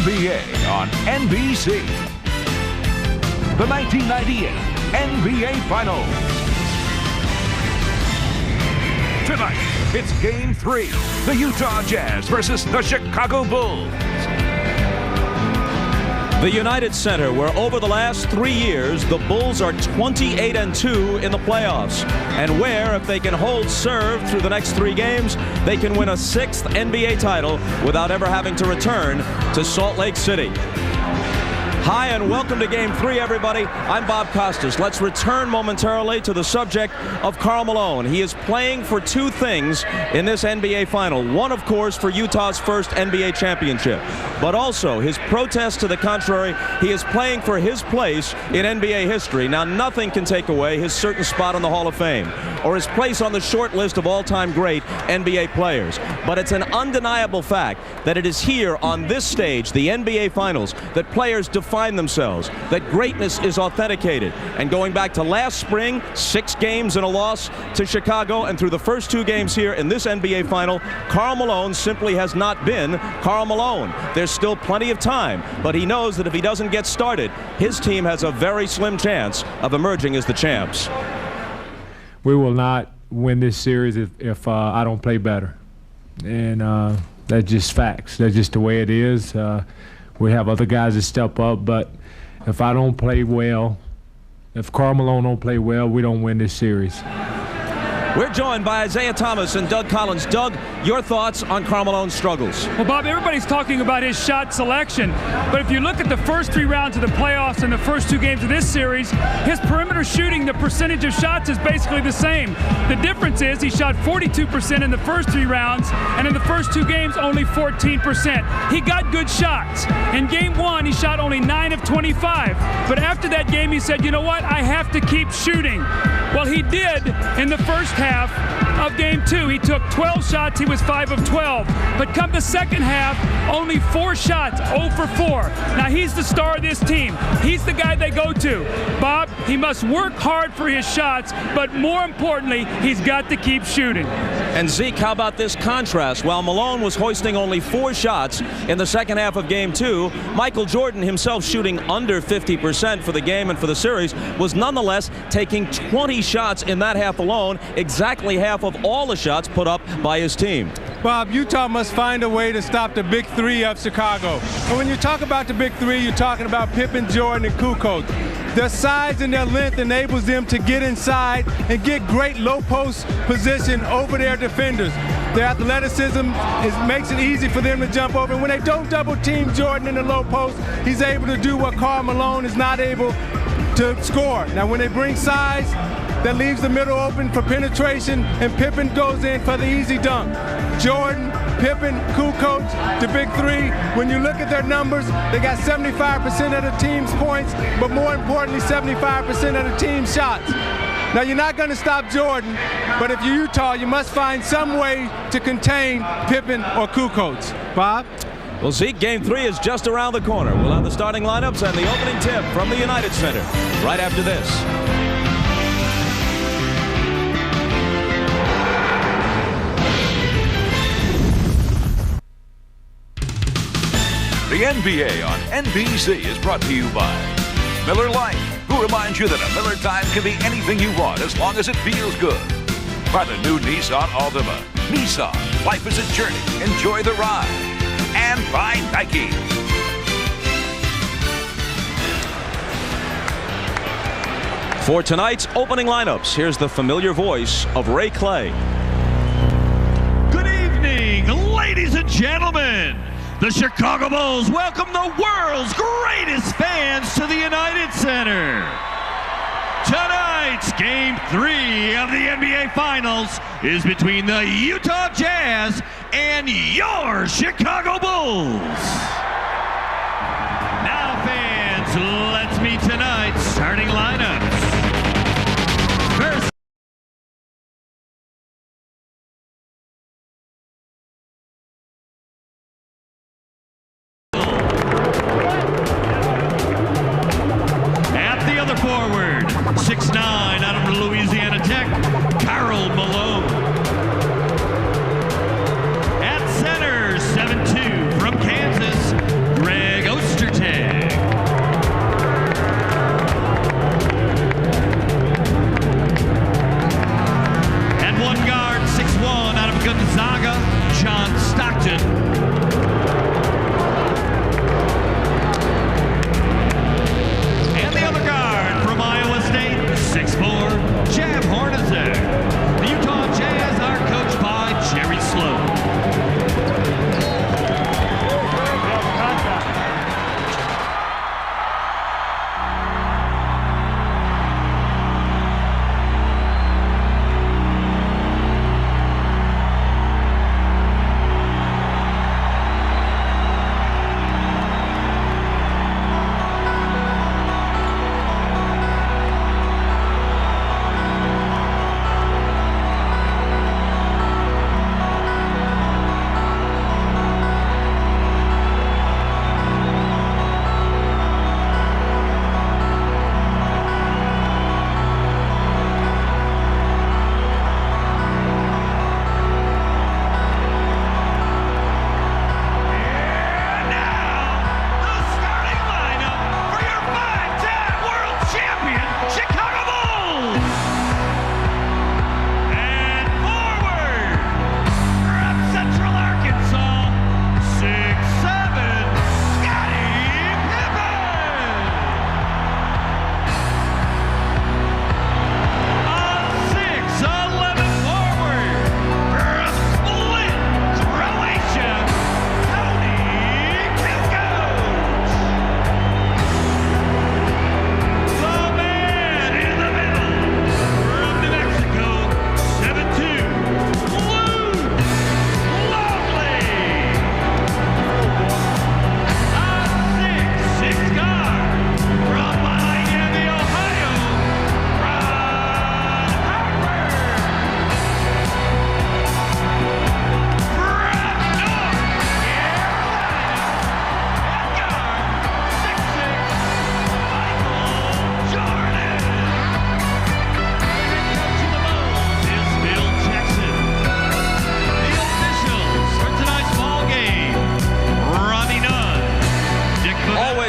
NBA on NBC. The 1998 NBA Finals. Tonight, it's Game 3. The Utah Jazz versus the Chicago Bulls. The United Center, where over the last 3 years, the Bulls are 28-2 in the playoffs. And where, if they can hold serve through the next 3 games, they can win a 6th NBA title without ever having to return to Salt Lake City. Hi, and welcome to Game 3, everybody. I'm Bob Costas. Let's return momentarily to the subject of Karl Malone. He is playing for 2 things in this NBA final. One, of course, for Utah's first NBA championship. But also, his protest to the contrary, he is playing for his place in NBA history. Now, nothing can take away his certain spot on the Hall of Fame or his place on the short list of all-time great NBA players. But it's an undeniable fact that it is here on this stage, the NBA Finals, that players define themselves, that greatness is authenticated. And going back to last spring, 6 games and a loss to Chicago, and through the first 2 games here in this NBA final, Karl Malone simply has not been Karl Malone. There's still plenty of time, but he knows that if he doesn't get started, his team has a very slim chance of emerging as the champs. We will not win this series if I don't play better. And that's just facts. That's just the way it is. We have other guys that step up, but if I don't play well, if Karl Malone don't play well, we don't win this series. We're joined by Isaiah Thomas and Doug Collins. Doug, your thoughts on Karl Malone's struggles? Well, Bob, everybody's talking about his shot selection, but if you look at the first 3 rounds of the playoffs and the first 2 games of this series, his perimeter shooting, the percentage of shots is basically the same. The difference is he shot 42% in the first 3 rounds, and in the first 2 games, only 14%. He got good shots. In Game 1, he shot only 9 of 25, but after that game, he said, you know what, I have to keep shooting. Well, he did in the first half of Game 2. He took 12 shots. He was 5 of 12. But come the second half, only 4 shots, 0 for 4. Now, he's the star of this team. He's the guy they go to. Bob, he must work hard for his shots, but more importantly, he's got to keep shooting. And Zeke, how about this contrast? While Malone was hoisting only 4 shots in the second half of Game 2, Michael Jordan, himself shooting under 50% for the game and for the series, was nonetheless taking 20 shots in that half alone, exactly half of all the shots put up by his team. Bob, Utah must find a way to stop the big 3 of Chicago. And when you talk about the big 3, you're talking about Pippen, Jordan, and Kukoc. Their size and their length enables them to get inside and get great low post position over their defenders. Their athleticism makes it easy for them to jump over. And when they don't double team Jordan in the low post, he's able to do what Karl Malone is not able to score. Now, when they bring size, that leaves the middle open for penetration, and Pippen goes in for the easy dunk. Jordan, Pippen, Kukoc, the big 3. When you look at their numbers, they got 75% of the team's points, but more importantly, 75% of the team's shots. Now, you're not going to stop Jordan, but if you're Utah, you must find some way to contain Pippen or Kukoc. Bob? Well, Zeke, Game 3 is just around the corner. We'll have the starting lineups and the opening tip from the United Center right after this. The NBA on NBC is brought to you by Miller Lite, who reminds you that a Miller time can be anything you want as long as it feels good. By the new Nissan Altima. Nissan, life is a journey. Enjoy the ride. And by Nike. For tonight's opening lineups, here's the familiar voice of Ray Clay. Good evening, ladies and gentlemen. The Chicago Bulls welcome the world's greatest fans to the United Center. Tonight's Game 3 of the NBA Finals is between the Utah Jazz and your Chicago Bulls. Now, fans, let's meet tonight's starting lineups. First, forward, 6'9", out of Louisiana Tech, Karl Malone. At center, 7'2", from Kansas,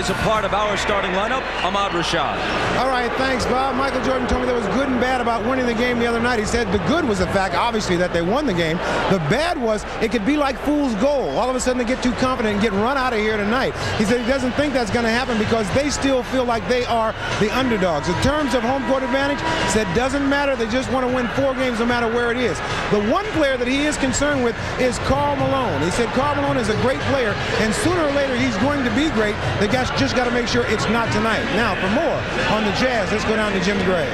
is a part of our starting lineup. Ahmad Rashad. All right, thanks, Bob. Michael Jordan told me there was good and bad about winning the game the other night. He said the good was the fact, obviously, that they won the game. The bad was it could be like fool's gold. All of a sudden they get too confident and get run out of here tonight. He said he doesn't think that's going to happen because they still feel like they are the underdogs. In terms of home court advantage, he said doesn't matter. They just want to win 4 games no matter where it is. The one player that he is concerned with is Karl Malone. He said Karl Malone is a great player, and sooner or later he's going to be great. The guys just got to make sure it's not tonight. Now, for more on the Jazz, let's go down to Jim Gray.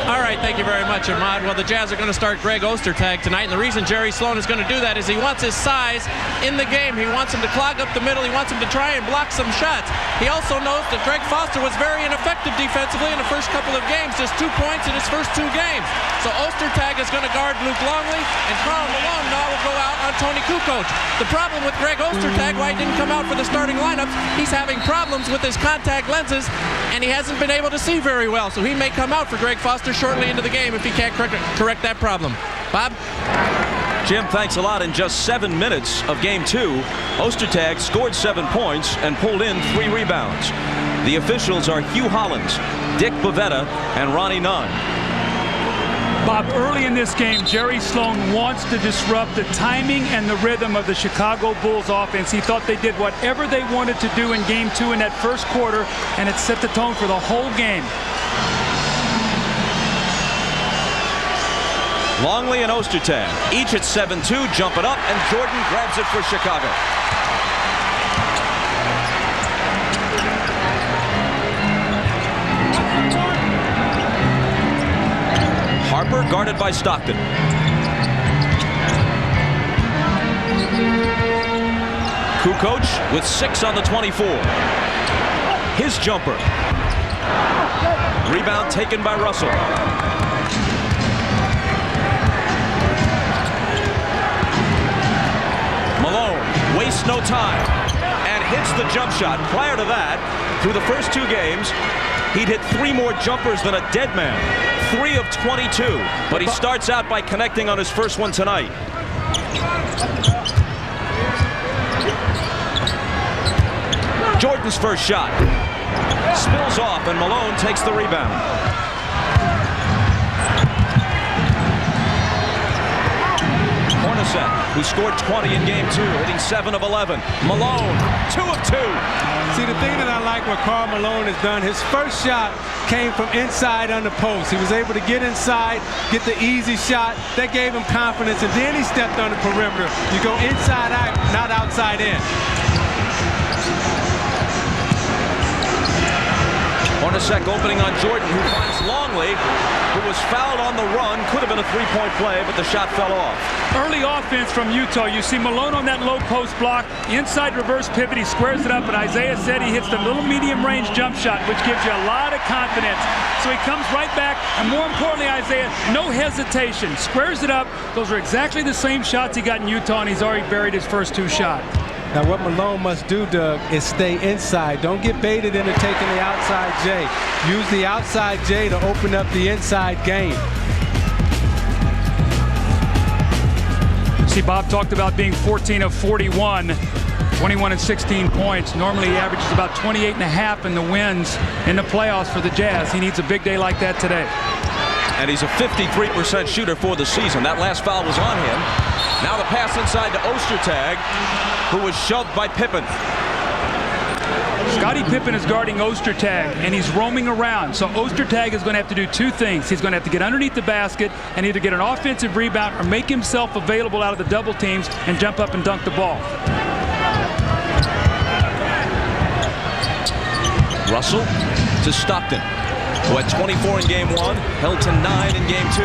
All right, thank you very much, Ahmad. Well, the Jazz are going to start Greg Ostertag tonight, and the reason Jerry Sloan is going to do that is he wants his size in the game. He wants him to clog up the middle. He wants him to try and block some shots. He also knows that Greg Foster was very ineffective defensively in the first couple of games, just 2 points in his first 2 games. So Ostertag is going to guard Luke Longley, and Karl Malone now will go out on Tony Kukoc. The problem with Greg Ostertag, why he didn't come out for the starting lineup, he's having problems with his contact lenses, and he hasn't been able to see very well. So he may come out for Greg Foster shortly into the game if he can't correct that problem. Bob? Jim, thanks a lot. In just 7 minutes of Game 2, Ostertag scored 7 points and pulled in 3 rebounds. The officials are Hugh Hollins, Dick Bavetta, and Ronnie Nunn. Bob, early in this game, Jerry Sloan wants to disrupt the timing and the rhythm of the Chicago Bulls offense. He thought they did whatever they wanted to do in Game 2 in that first quarter, and it set the tone for the whole game. Longley and Ostertag, each at 7-2, jump it up, and Jordan grabs it for Chicago. Harper guarded by Stockton. Kukoc with 6 on the 24. His jumper. Rebound taken by Russell. Malone wastes no time and hits the jump shot. Prior to that, through the first 2 games, he'd hit 3 more jumpers than a dead man. 3 of 22, but he starts out by connecting on his first one tonight. Jordan's first shot spills off, and Malone takes the rebound. Hornacek, who scored 20 in Game 2, hitting 7 of 11. Malone, 2 of 2. See, the thing that I like what Karl Malone has done, his first shot came from inside on the post. He was able to get inside, get the easy shot. That gave him confidence, and then he stepped on the perimeter. You go inside out, not outside in. Hornacek opening on Jordan, who finds Longley, who was fouled on the run. Could have been a 3-point play, but the shot fell off. Early offense from Utah. You see Malone on that low post block. Inside reverse pivot, he squares it up, and Isaiah said he hits the little medium range jump shot, which gives you a lot of confidence. So he comes right back, and more importantly, Isaiah, no hesitation. Squares it up. Those are exactly the same shots he got in Utah, and he's already buried his first 2 shots. Now, what Malone must do, Doug, is stay inside. Don't get baited into taking the outside J. Use the outside J to open up the inside game. See, Bob talked about being 14 of 41, 21 and 16 points. Normally he averages about 28.5 in the wins in the playoffs for the Jazz. He needs a big day like that today. And he's a 53% shooter for the season. That last foul was on him. Now the pass inside to Ostertag, who was shoved by Pippen. Scottie Pippen is guarding Ostertag, and he's roaming around. So Ostertag is going to have to do 2 things. He's going to have to get underneath the basket and either get an offensive rebound or make himself available out of the double teams and jump up and dunk the ball. Russell to Stockton, who had 24 in Game 1, held to 9 in Game 2.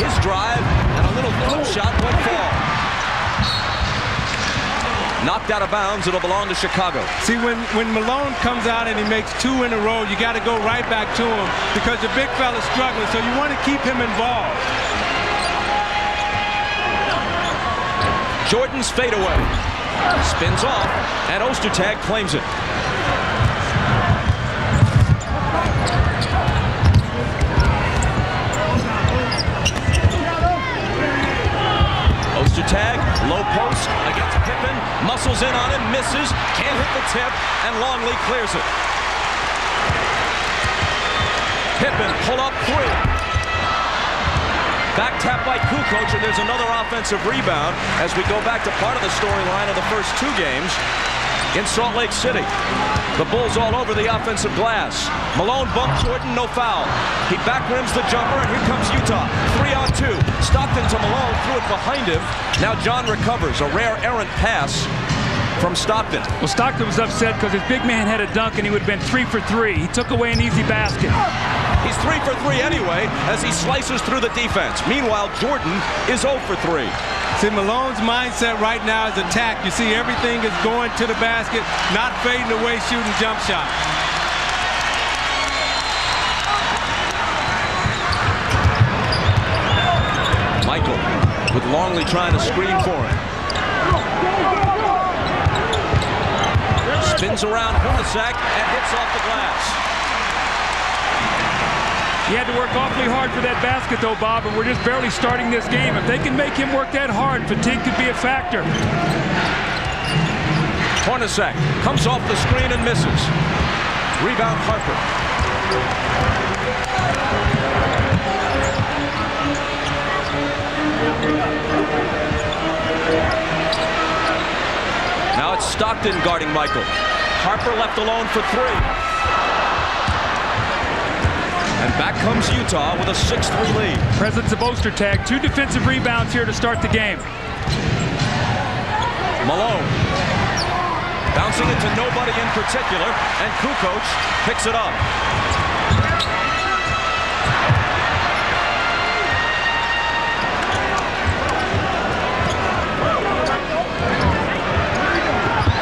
His drive and a little flip shot went fall. Knocked out of bounds. It'll belong to Chicago. See, when Malone comes out and he makes 2 in a row, you got to go right back to him because the big fella's struggling, so you want to keep him involved. Jordan's fadeaway spins off, and Ostertag claims it. Ostertag, low post against Pippen, muscles in on him, misses, can't hit the tip, and Longley clears it. Pippen pull up three. Back tap by Kukoc, and there's another offensive rebound as we go back to part of the storyline of the first two games in Salt Lake City. The Bulls all over the offensive glass. Malone bumped Jordan, no foul. He back rims the jumper, and here comes Utah. 3-on-2. Stockton to Malone, threw it behind him. Now John recovers. A rare errant pass from Stockton. Well, Stockton was upset because his big man had a dunk and he would have been 3 for 3. He took away an easy basket. He's 3 for 3 anyway as he slices through the defense. Meanwhile, Jordan is 0 for 3. See, Malone's mindset right now is attack. You see everything is going to the basket, not fading away, shooting jump shots. Michael with Longley trying to screen for him. Spins around Hornacek and hits off the glass. He had to work awfully hard for that basket, though, Bob, and we're just barely starting this game. If they can make him work that hard, fatigue could be a factor. Hornacek comes off the screen and misses. Rebound Harper. Now it's Stockton guarding Michael. Harper left alone for 3. And back comes Utah with a 6-3 lead. Presence of Ostertag. 2 defensive rebounds here to start the game. Malone bouncing it to nobody in particular, and Kukoc picks it up.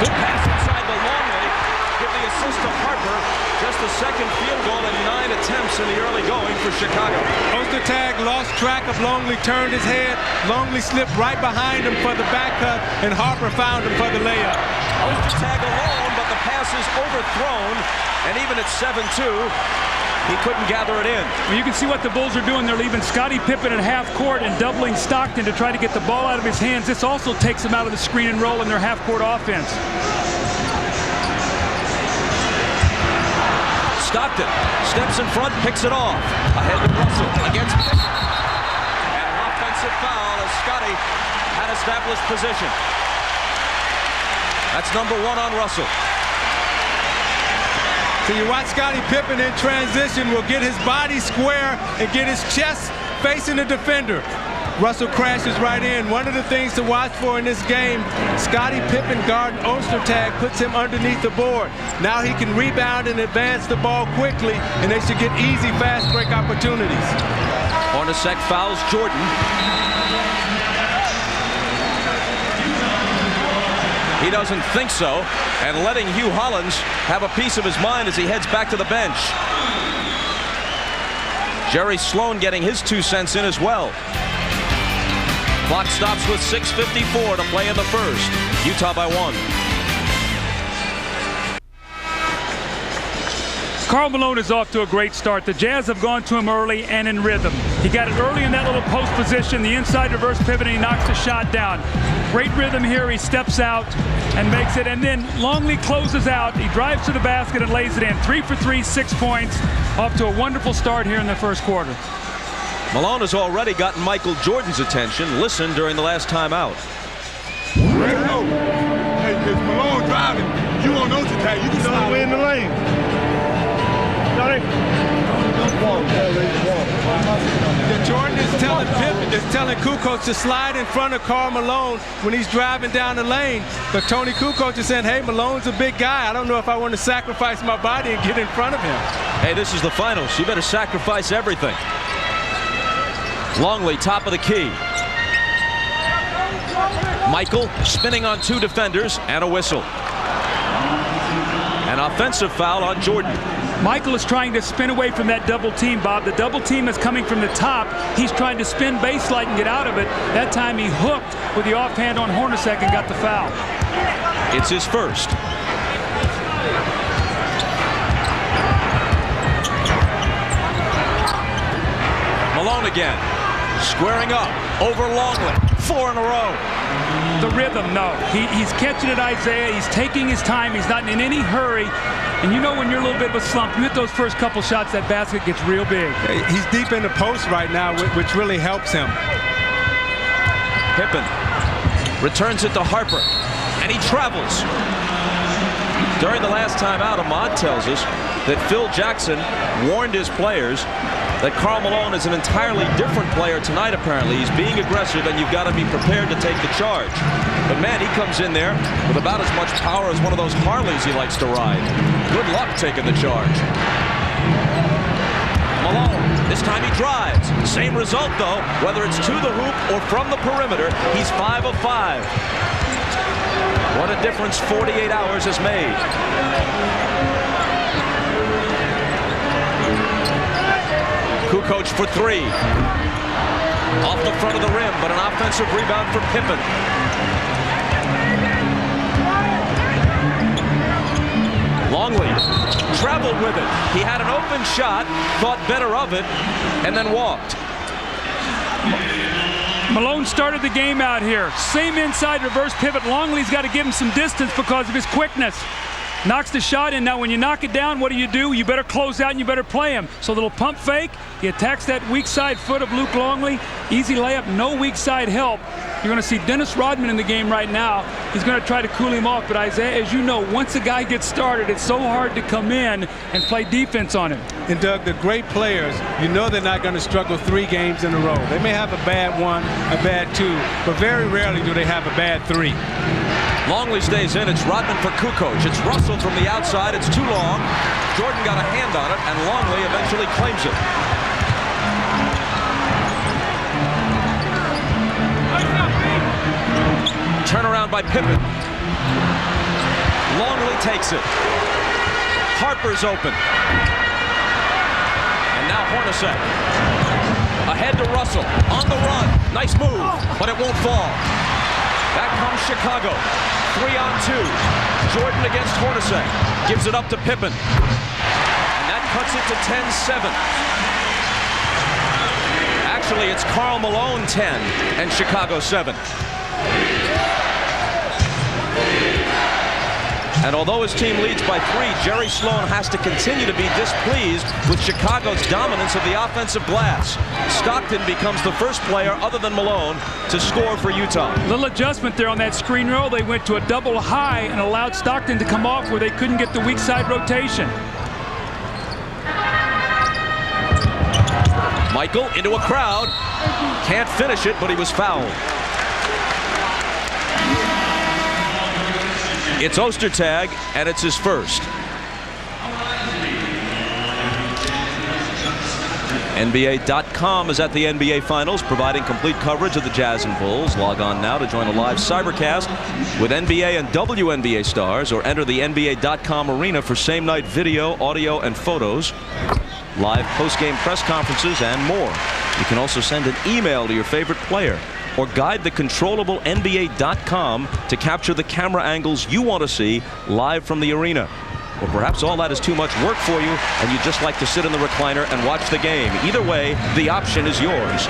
Good pass inside to Longley. Give the assist to Harper. Just the second field goal in 9 attempts in the early going for Chicago. Ostertag lost track of Longley, turned his head. Longley slipped right behind him for the back cut, and Harper found him for the layup. Ostertag alone, but the pass is overthrown, and even at 7-2, he couldn't gather it in. Well, you can see what the Bulls are doing. They're leaving Scottie Pippen at half court and doubling Stockton to try to get the ball out of his hands. This also takes him out of the screen and roll in their half court offense. Stockton steps in front, picks it off. Ahead to Russell against Pippen. And an offensive foul as Scottie had established position. That's number 1 on Russell. So you watch Scottie Pippen in transition will get his body square and get his chest facing the defender. Russell crashes right in. One of the things to watch for in this game, Scottie Pippen guarding Ostertag puts him underneath the board. Now he can rebound and advance the ball quickly, and they should get easy fast break opportunities. Hornacek fouls Jordan. He doesn't think so, and letting Hugh Hollins have a piece of his mind as he heads back to the bench. Jerry Sloan getting his 2 cents in as well. Clock stops with 6:54 to play in the first. Utah by 1. Karl Malone is off to a great start. The Jazz have gone to him early and in rhythm. He got it early in that little post position, the inside reverse pivot, and he knocks the shot down. Great rhythm here. He steps out and makes it, and then Longley closes out. He drives to the basket and lays it in. 3 for 3, 6 points. Off to a wonderful start here in the first quarter. Malone has already gotten Michael Jordan's attention. Listen during the last timeout. Hey, if Malone driving, you won't know today. You can slide away in the lane. Jordan is telling Kukoc to slide in front of Karl Malone when he's driving down the lane. But Tony Kukoc is saying, hey, Malone's a big guy. I don't know if I want to sacrifice my body and get in front of him. Hey, this is the finals. You better sacrifice everything. Longley, top of the key. Michael spinning on 2 defenders and a whistle. An offensive foul on Jordan. Michael is trying to spin away from that double team, Bob. The double team is coming from the top. He's trying to spin baseline and get out of it. That time he hooked with the offhand on Hornacek and got the foul. It's his first. Malone again. Squaring up over Longley. 4 in a row. The rhythm, no. He's catching it, Isaiah. He's taking his time. He's not in any hurry. And you know when you're a little bit of a slump, you hit those first couple shots, that basket gets real big. He's deep in the post right now, which really helps him. Pippen returns it to Harper, and he travels. During the last timeout, Ahmad tells us that Phil Jackson warned his players that Karl Malone is an entirely different player tonight, apparently. He's being aggressive, and you've got to be prepared to take the charge. But, man, he comes in there with about as much power as one of those Harleys he likes to ride. Good luck taking the charge. Malone, this time he drives. Same result, though, whether it's to the hoop or from the perimeter, he's 5 of 5. What a difference 48 hours has made. Kukoc for 3. Off the front of the rim, but an offensive rebound for Pippen. Longley traveled with it. He had an open shot, thought better of it, and then walked. Malone started the game out here. Same inside reverse pivot. Longley's got to give him some distance because of his quickness. Knocks the shot in. Now when you knock it down, what do? You better close out and you better play him. So a little pump fake. He attacks that weak side foot of Luke Longley. Easy layup, no weak side help. You're going to see Dennis Rodman in the game right now. He's going to try to cool him off. But Isaiah, as you know, once a guy gets started, it's so hard to come in and play defense on him. And Doug, the great players, you know they're not going to struggle 3 games in a row. They may have a bad 1, a bad 2, but very rarely do they have a bad 3. Longley stays in. It's Rodman for Kukoc. It's Russell from the outside. It's too long. Jordan got a hand on it, and Longley eventually claims it. Turnaround by Pippen. Longley takes it. Harper's open. And now Hornacek. Ahead to Russell. On the run. Nice move, but it won't fall. Back comes Chicago. 3-on-2. Jordan against Hornacek. Gives it up to Pippen. And that cuts it to 10-7. Actually, it's Karl Malone 10 and Chicago 7. And although his team leads by 3, Jerry Sloan has to continue to be displeased with Chicago's dominance of the offensive glass. Stockton becomes the first player other than Malone to score for Utah. Little adjustment there on that screen roll. They went to a double high and allowed Stockton to come off where they couldn't get the weak side rotation. Michael into a crowd. Can't finish it, but he was fouled. It's Ostertag, and it's his first. NBA.com is at the NBA Finals, providing complete coverage of the Jazz and Bulls. Log on now to join a live cybercast with NBA and WNBA stars, or enter the NBA.com arena for same-night video, audio, and photos, live post-game press conferences, and more. You can also send an email to your favorite player, or guide the controllable NBA.com to capture the camera angles you want to see live from the arena. Or perhaps all that is too much work for you and you'd just like to sit in the recliner and watch the game. Either way, the option is yours.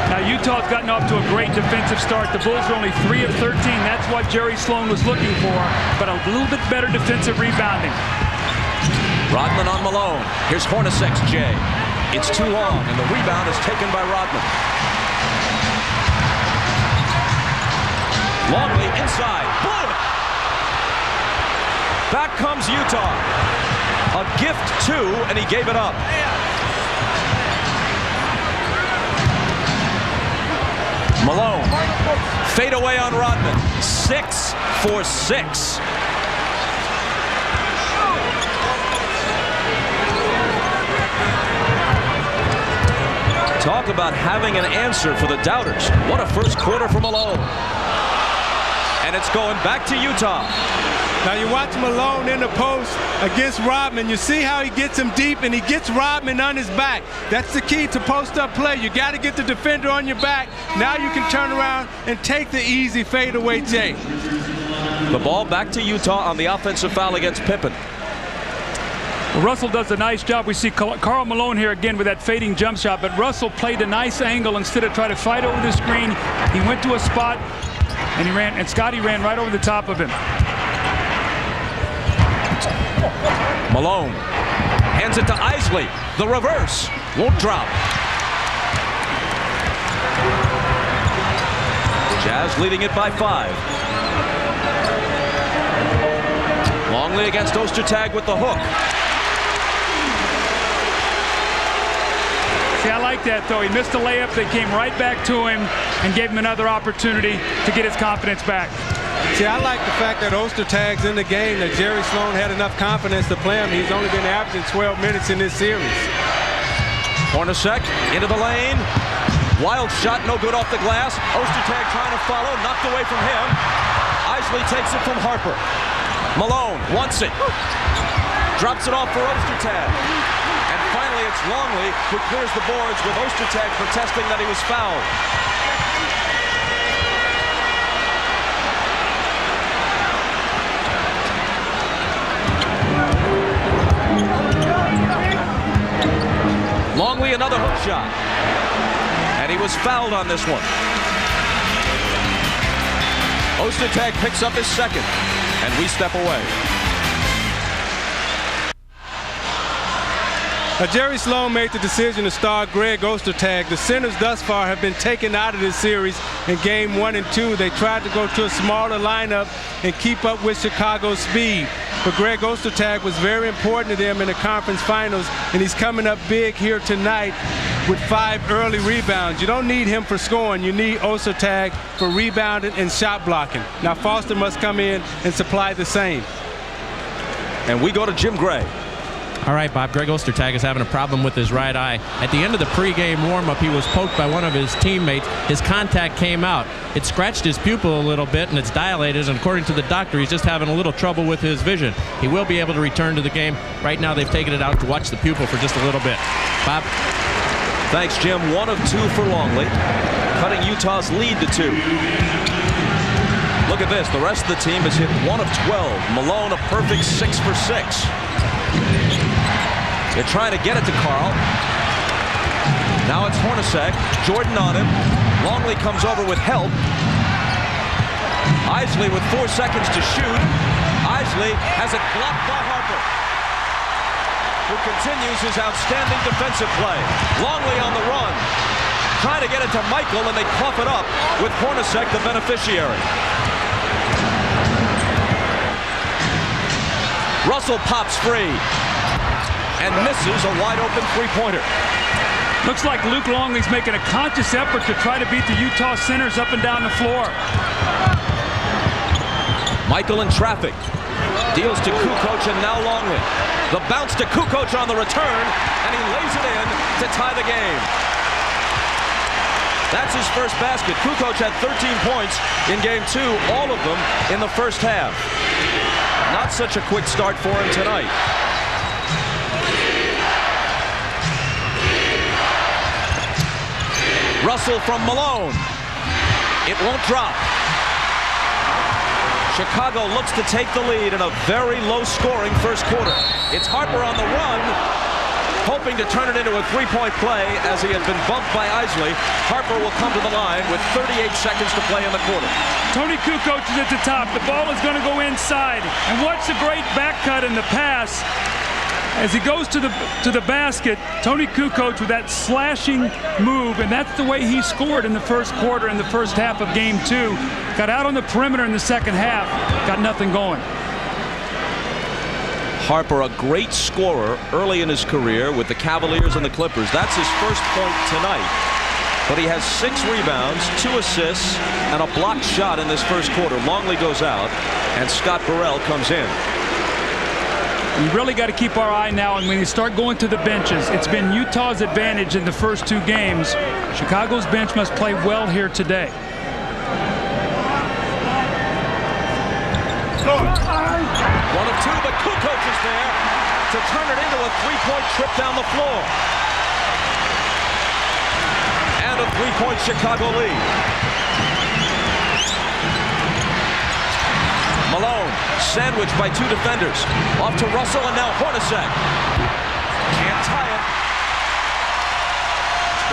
Now Utah's gotten off to a great defensive start. The Bulls are only 3 of 13. That's what Jerry Sloan was looking for, but a little bit better defensive rebounding. Rodman on Malone. Here's Hornacek's J. It's too long, and the rebound is taken by Rodman. Longley inside. Blew it. Back comes Utah. A gift, too, and he gave it up. Malone. Fade away on Rodman. 6 for 6. Talk about having an answer for the doubters. What a first quarter for Malone. And it's going back to Utah. Now you watch Malone in the post against Rodman. You see how he gets him deep and he gets Rodman on his back. That's the key to post-up play. You got to get the defender on your back. Now you can turn around and take the easy fadeaway J. The ball back to Utah on the offensive foul against Pippen. Russell does a nice job. We see Karl Malone here again with that fading jump shot, but Russell played a nice angle instead of trying to fight over the screen. He went to a spot and he ran, and Scotty ran right over the top of him. Malone hands it to Isley. The reverse won't drop. Jazz leading it by 5. Longley against Ostertag with the hook. See, I like that, though. He missed a layup. They came right back to him and gave him another opportunity to get his confidence back. See, I like the fact that Ostertag's in the game, that Jerry Sloan had enough confidence to play him. He's only been averaging 12 minutes in this series. Hornacek into the lane. Wild shot, no good off the glass. Ostertag trying to follow, knocked away from him. Isley takes it from Harper. Malone wants it. Drops it off for Ostertag. And finally it's Longley who clears the boards with Ostertag protesting that he was fouled. Longley another hook shot. And he was fouled on this one. Ostertag picks up his second, and we step away. Jerry Sloan made the decision to start Greg Ostertag. The centers thus far have been taken out of this series in game 1 and 2. They tried to go to a smaller lineup and keep up with Chicago's speed. But Greg Ostertag was very important to them in the conference finals, and he's coming up big here tonight with 5 early rebounds. You don't need him for scoring. You need Ostertag for rebounding and shot blocking. Now Foster must come in and supply the same. And we go to Jim Gray. All right, Bob, Greg Ostertag is having a problem with his right eye. At the end of the pregame warm-up, he was poked by one of his teammates. His contact came out. It scratched his pupil a little bit, and it's dilated, and according to the doctor, he's just having a little trouble with his vision. He will be able to return to the game. Right now, they've taken it out to watch the pupil for just a little bit. Bob? Thanks, Jim. 1 of 2 for Longley, cutting Utah's lead to 2. Look at this. The rest of the team has hit 1 of 12. Malone a perfect 6 for 6. They're trying to get it to Karl. Now it's Hornacek. Jordan on him. Longley comes over with help. Isley with 4 seconds to shoot. Isley has it blocked by Harper, who continues his outstanding defensive play. Longley on the run, trying to get it to Michael, and they cough it up with Hornacek the beneficiary. Russell pops free and misses a wide-open three-pointer. Looks like Luke Longley's making a conscious effort to try to beat the Utah centers up and down the floor. Michael in traffic. Deals to Kukoc and now Longley. The bounce to Kukoc on the return, and he lays it in to tie the game. That's his first basket. Kukoc had 13 points in game 2, all of them in the first half. Not such a quick start for him tonight. Russell from Malone. It won't drop. Chicago looks to take the lead in a very low-scoring first quarter. It's Harper on the run, hoping to turn it into a three-point play as he had been bumped by Isley. Harper will come to the line with 38 seconds to play in the quarter. Tony Kukoc is at the top. The ball is going to go inside. And watch the great back cut in the pass. As he goes to the basket, Tony Kukoc with that slashing move, and that's the way he scored in the first quarter in the first half of game 2. Got out on the perimeter in the second half, got nothing going. Harper, a great scorer early in his career with the Cavaliers and the Clippers. That's his first point tonight. But he has 6 rebounds, 2 assists, and a blocked shot in this first quarter. Longley goes out, and Scott Burrell comes in. We really got to keep our eye now, and when you start going to the benches, it's been Utah's advantage in the first 2 games. Chicago's bench must play well here today. One of 2, but Kukoc is there to turn it into a three-point trip down the floor. And a three-point Chicago lead. Malone, sandwiched by two defenders. Off to Russell and now Hornacek. Can't tie it.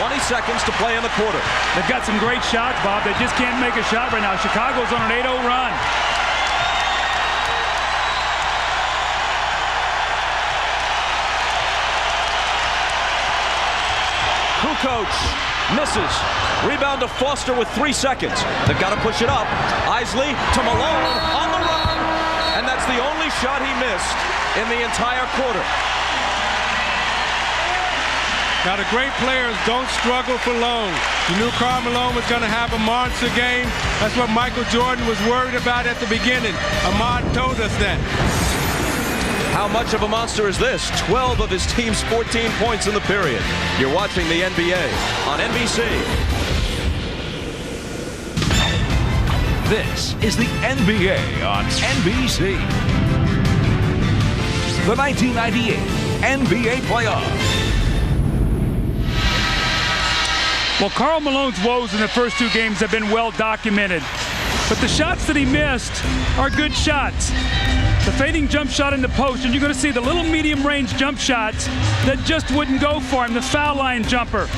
20 seconds to play in the quarter. They've got some great shots, Bob. They just can't make a shot right now. Chicago's on an 8-0 run. Kukoc misses. Rebound to Foster with 3 seconds. They've got to push it up. Isley to Malone on the run. And that's the only shot he missed in the entire quarter. Now, the great players don't struggle for long. You knew Karl Malone was going to have a monster game. That's what Michael Jordan was worried about at the beginning. Ahmad told us that. How much of a monster is this? 12 of his team's 14 points in the period. You're watching the NBA on NBC. This is the NBA on NBC. The 1998 NBA playoffs. Well, Karl Malone's woes in the first 2 games have been well documented. But the shots that he missed are good shots. The fading jump shot in the post, and you're going to see the little medium-range jump shots that just wouldn't go for him, the foul line jumper.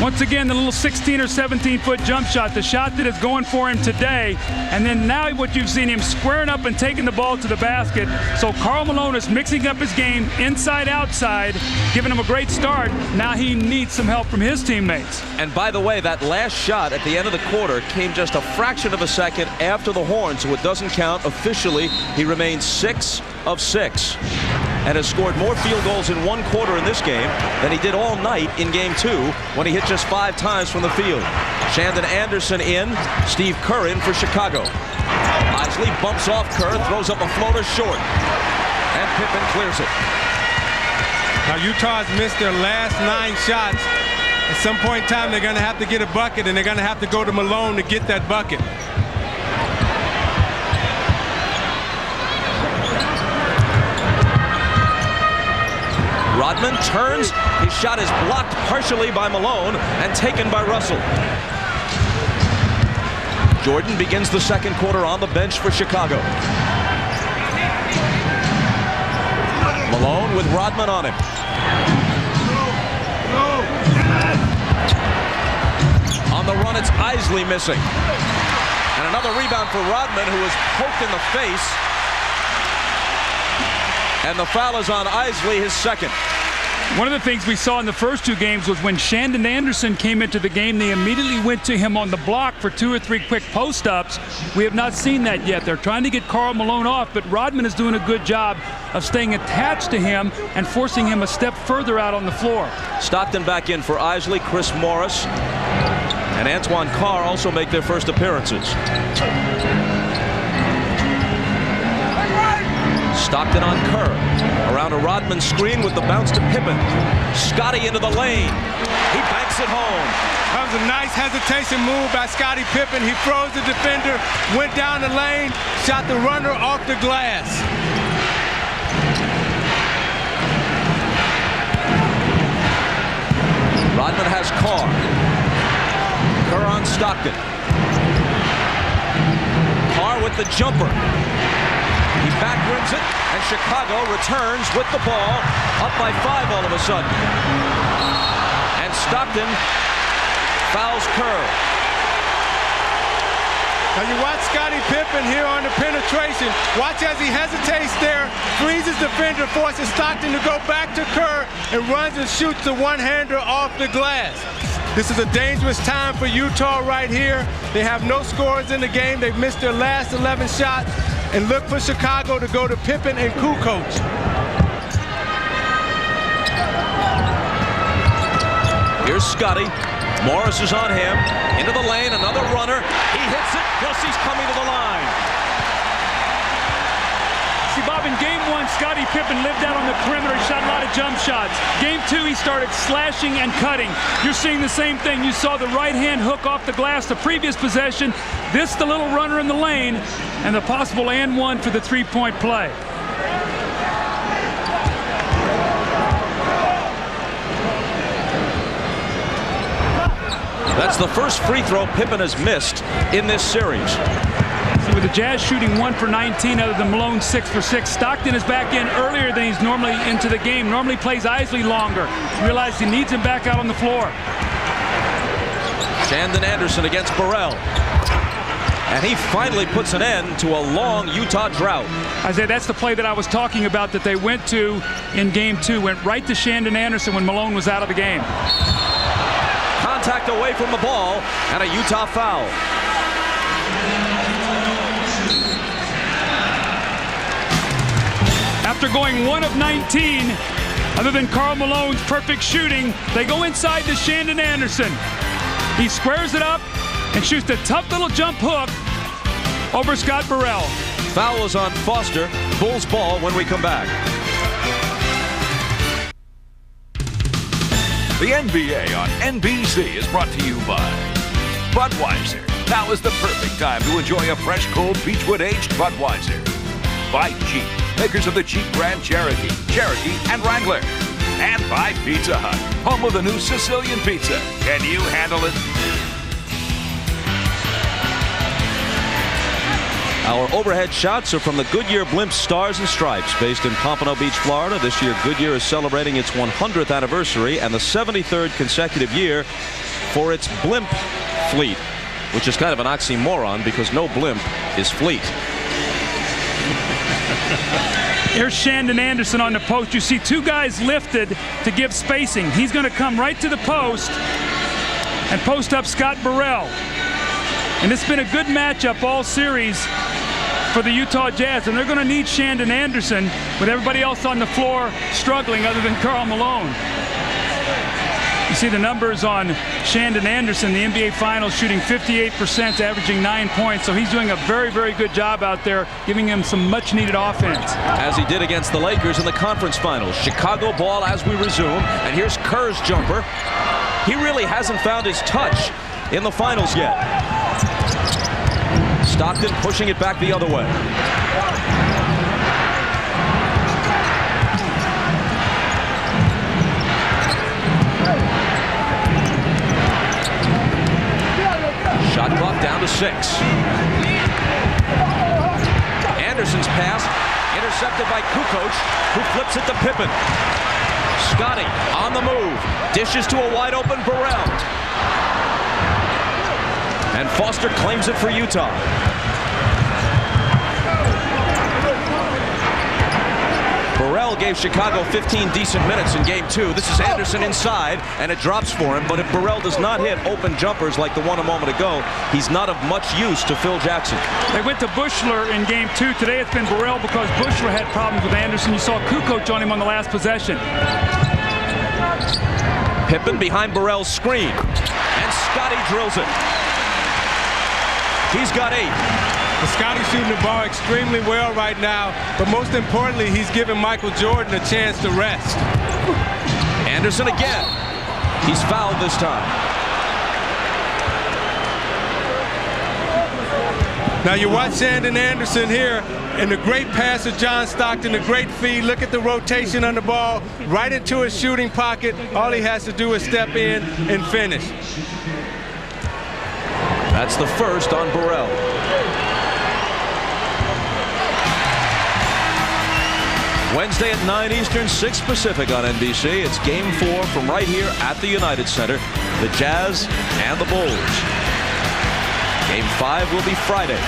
Once again, the little 16 or 17-foot jump shot, the shot that is going for him today. And then now what you've seen him squaring up and taking the ball to the basket. So Karl Malone is mixing up his game inside, outside, giving him a great start. Now he needs some help from his teammates. And by the way, that last shot at the end of the quarter came just a fraction of a second after the horn, so it doesn't count officially. He remains 6 of 6 and has scored more field goals in 1 quarter in this game than he did all night in game 2 when he hit just 5 times from the field. Shandon Anderson in, Steve Kerr in for Chicago. Isley bumps off Kerr, throws up a floater short, and Pippen clears it. Now, Utah has missed their last 9 shots. At some point in time, they're going to have to get a bucket, and they're going to have to go to Malone to get that bucket. Rodman turns. His shot is blocked partially by Malone and taken by Russell. Jordan begins the second quarter on the bench for Chicago. Malone with Rodman on him. On the run, it's Isley missing. And another rebound for Rodman, who was poked in the face. And the foul is on Isley, his second. One of the things we saw in the first 2 games was when Shandon Anderson came into the game, they immediately went to him on the block for 2 or 3 quick post-ups. We have not seen that yet. They're trying to get Karl Malone off, but Rodman is doing a good job of staying attached to him and forcing him a step further out on the floor. Stockton back in for Isley, Chris Morris, and Antoine Carr also make their first appearances. Stockton on Kerr. Around a Rodman screen with the bounce to Pippen. Scotty into the lane. He banks it home. That was a nice hesitation move by Scottie Pippen. He froze the defender, went down the lane, shot the runner off the glass. Rodman has Carr. Kerr on Stockton. Carr with the jumper. He backrims it, and Chicago returns with the ball, up by 5 all of a sudden. And Stockton fouls Kerr. Now you watch Scottie Pippen here on the penetration. Watch as he hesitates there, freezes the defender, forces Stockton to go back to Kerr, and runs and shoots the one-hander off the glass. This is a dangerous time for Utah right here. They have no scores in the game. They've missed their last 11 shots. And look for Chicago to go to Pippen and Kukoc. Here's Scotty. Morris is on him. Into the lane, another runner. He hits it, plus he's coming to the line. See, Bob, in game 1, Scottie Pippen lived out on the perimeter, shot a lot of jump shots. Game 2, he started slashing and cutting. You're seeing the same thing. You saw the right-hand hook off the glass the previous possession. This, the little runner in the lane, and the possible and 1 for the 3-point play. That's the first free throw Pippen has missed in this series. surprising with the Jazz shooting 1 for 19 other than Malone 6 for 6. Stockton is back in earlier than he's normally into the game. Normally plays Isley longer. Realized he needs him back out on the floor. Shandon Anderson against Burrell. And he finally puts an end to a long Utah drought. Isaiah, that's the play that I was talking about that they went to in game 2. Went right to Shandon Anderson when Malone was out of the game. Contact away from the ball and a Utah foul. After going 1 of 19, other than Karl Malone's perfect shooting, they go inside to Shandon Anderson. He squares it up and shoots a tough little jump hook over Scott Burrell. Foul is on Foster. Bulls ball when we come back. The NBA on NBC is brought to you by Budweiser. Now is the perfect time to enjoy a fresh, cold Beechwood aged Budweiser. By Jeep, makers of the Jeep Grand Cherokee, and Wrangler. And by Pizza Hut, home of the new Sicilian pizza. Can you handle it? Our overhead shots are from the Goodyear Blimp Stars and Stripes, based in Pompano Beach, Florida. This year, Goodyear is celebrating its 100th anniversary and the 73rd consecutive year for its blimp fleet, which is kind of an oxymoron because no blimp is fleet. Here's Shandon Anderson on the post. You see 2 guys lifted to give spacing. He's going to come right to the post and post up Scott Burrell. And it's been a good matchup all series for the Utah Jazz, and they're going to need Shandon Anderson with everybody else on the floor struggling other than Karl Malone. You see the numbers on Shandon Anderson, the NBA Finals, shooting 58%, averaging 9 points. So he's doing a very, very good job out there, giving him some much-needed offense. As he did against the Lakers in the conference finals. Chicago ball as we resume, and here's Kerr's jumper. He really hasn't found his touch in the finals yet. Stockton pushing it back the other way. Shot clock down to 6. Anderson's pass intercepted by Kukoc, who flips it to Pippen. Scotty on the move, dishes to a wide open Burrell. And Foster claims it for Utah. Burrell gave Chicago 15 decent minutes in game 2. This is Anderson inside, and it drops for him. But if Burrell does not hit open jumpers like the one a moment ago, he's not of much use to Phil Jackson. They went to Buechler in game 2. Today it's been Burrell because Buechler had problems with Anderson. You saw Kukoc on him on the last possession. Pippen behind Burrell's screen, and Scotty drills it. He's got 8. Scotty's shooting the ball extremely well right now, but most importantly, he's giving Michael Jordan a chance to rest. Anderson again. He's fouled this time. Now you watch Shandon Anderson here, and the great pass of John Stockton, the great feed. Look at the rotation on the ball, right into his shooting pocket. All he has to do is step in and finish. That's the first on Burrell. Wednesday at 9 Eastern, 6 Pacific on NBC. It's game 4 from right here at the United Center. The Jazz and the Bulls. Game 5 will be Friday.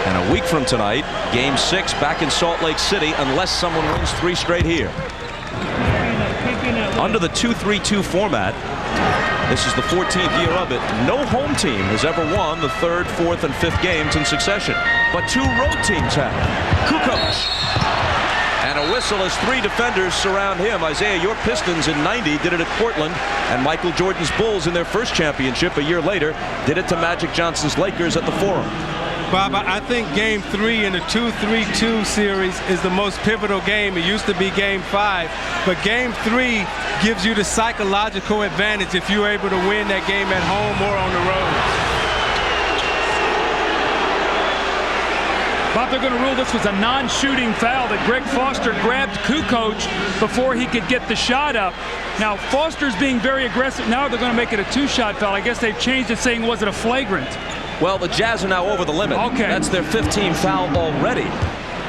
And a week from tonight, game 6 back in Salt Lake City, unless someone wins 3 straight here. Under the 2-3-2 format, this is the 14th year of it. No home team has ever won the 3rd, 4th, and 5th games in succession. But 2 road teams have. Kukoc. And a whistle as 3 defenders surround him. Isaiah, your Pistons in '90 did it at Portland, and Michael Jordan's Bulls in their first championship a year later did it to Magic Johnson's Lakers at the Forum. Bob, I think game 3 in the 2-3-2 series is the most pivotal game. It used to be game 5, but game 3 gives you the psychological advantage if you're able to win that game at home or on the road. Bob, they're going to rule this was a non-shooting foul that Greg Foster grabbed Kukoc before he could get the shot up. Now, Foster's being very aggressive. Now they're going to make it a 2-shot foul. I guess they've changed it, saying was it a flagrant. Well, the Jazz are now over the limit. Okay. That's their 15th foul already.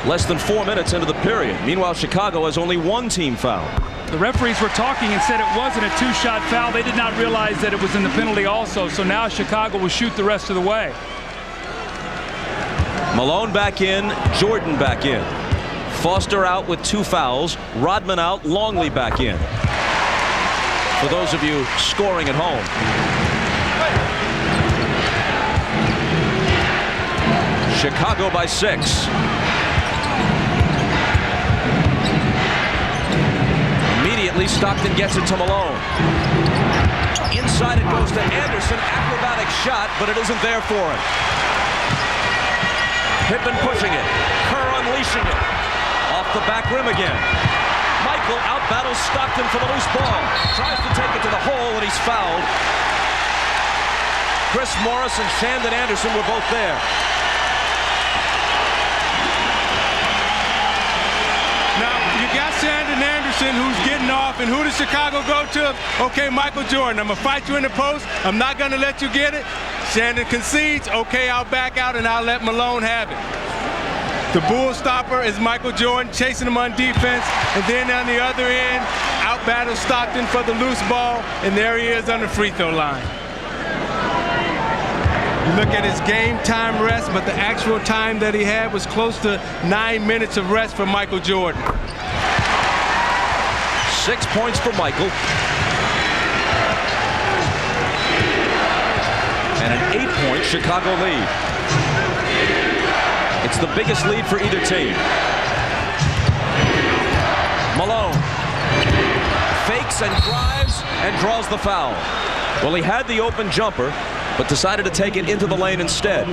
Less than 4 minutes into the period. Meanwhile, Chicago has only 1 team foul. The referees were talking and said it wasn't a 2-shot foul. They did not realize that it was in the penalty also. So now Chicago will shoot the rest of the way. Malone back in, Jordan back in. Foster out with 2 fouls. Rodman out, Longley back in. For those of you scoring at home. Chicago by 6. Immediately, Stockton gets it to Malone. Inside it goes to Anderson. Acrobatic shot, but it isn't there for him. Pippen pushing it. Kerr unleashing it. Off the back rim again. Michael out-battles Stockton for the loose ball. Tries to take it to the hole, and he's fouled. Chris Morris and Shandon Anderson were both there. Now, you got Shandon Anderson who's getting off, and who does Chicago go to? Okay, Michael Jordan, I'm going to fight you in the post. I'm not going to let you get it. Shandon concedes. Okay, I'll back out, and I'll let Malone have it. The bull stopper is Michael Jordan chasing him on defense, and then on the other end, out-battles Stockton for the loose ball, and there he is on the free throw line. You look at his game time rest, but the actual time that he had was close to 9 minutes of rest for Michael Jordan. 6 points for Michael. And an 8-point Chicago lead. It's the biggest lead for either team. Malone fakes and drives and draws the foul. Well, he had the open jumper, but decided to take it into the lane instead.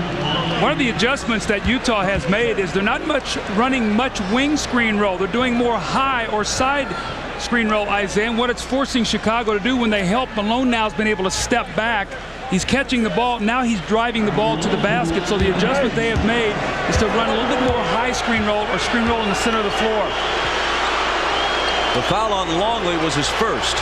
One of the adjustments that Utah has made is they're not running much wing screen roll. They're doing more high or side screen roll, Isaiah. And what it's forcing Chicago to do when they help, Malone now has been able to step back. He's catching the ball. Now he's driving the ball to the basket. So the adjustment they have made is to run a little bit more high screen roll or screen roll in the center of the floor. The foul on Longley was his first.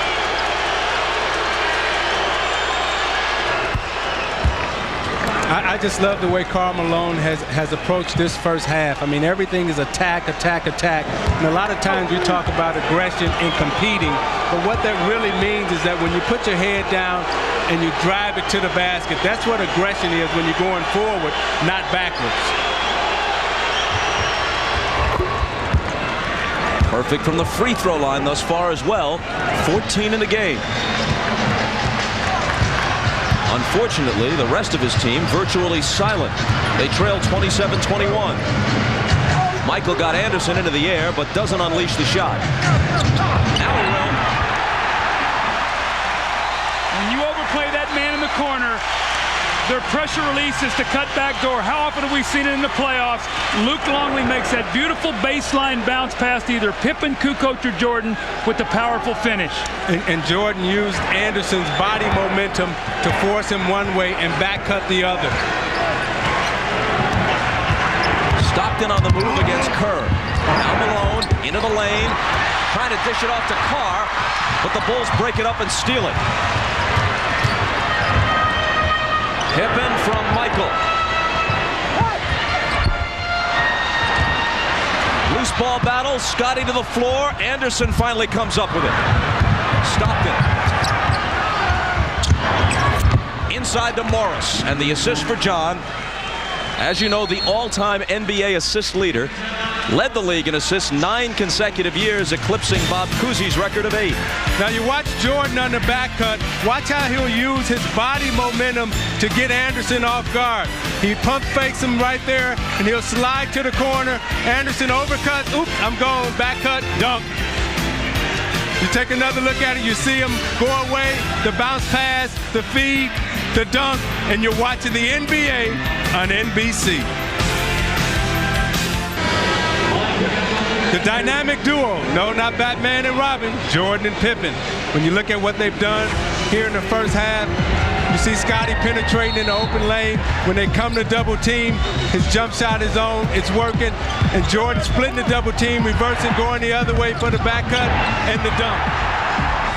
I just love the way Karl Malone has approached this first half. I mean, everything is attack, attack, attack. And a lot of times we talk about aggression and competing, but what that really means is that when you put your head down and you drive it to the basket, that's what aggression is when you're going forward, not backwards. Perfect from the free throw line thus far as well. 14 in the game. Unfortunately, the rest of his team virtually silent. They trail 27-21. Michael got Anderson into the air, but doesn't unleash the shot. Now he will. When you overplay that man in the corner, their pressure release is to cut back door. How often have we seen it in the playoffs? Luke Longley makes that beautiful baseline bounce past either Pippen, Kukoc, or Jordan with the powerful finish. And Jordan used Anderson's body momentum to force him one way and back cut the other. Stockton on the move against Kerr. Now Malone into the lane, trying to dish it off to Carr, but the Bulls break it up and steal it. Pippen from Michael. Loose ball battle. Scotty to the floor. Anderson finally comes up with it. Stockton. Inside to Morris. And the assist for John. As you know, the all-time NBA assist leader. Led the league in assists 9 consecutive years, eclipsing Bob Cousy's record of 8. Now you watch Jordan on the back cut. Watch how he'll use his body momentum to get Anderson off guard. He pump fakes him right there, and he'll slide to the corner. Anderson overcut. Oops, I'm gone. Back cut, dunk. You take another look at it, you see him go away, the bounce pass, the feed, the dunk, and you're watching the NBA on NBC. The dynamic duo, no, not Batman and Robin, Jordan and Pippen. When you look at what they've done here in the first half, you see Scotty penetrating in the open lane. When they come to double team, his jump shot is on, it's working, and Jordan splitting the double team, reversing, going the other way for the back cut and the dunk.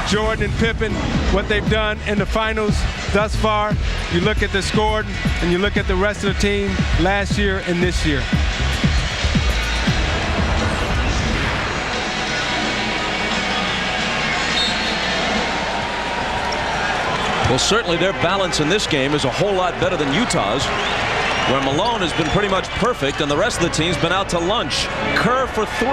Jordan and Pippen, what they've done in the finals thus far. You look at the score and you look at the rest of the team last year and this year. Well, certainly their balance in this game is a whole lot better than Utah's, where Malone has been pretty much perfect and the rest of the team's been out to lunch. Kerr for 3,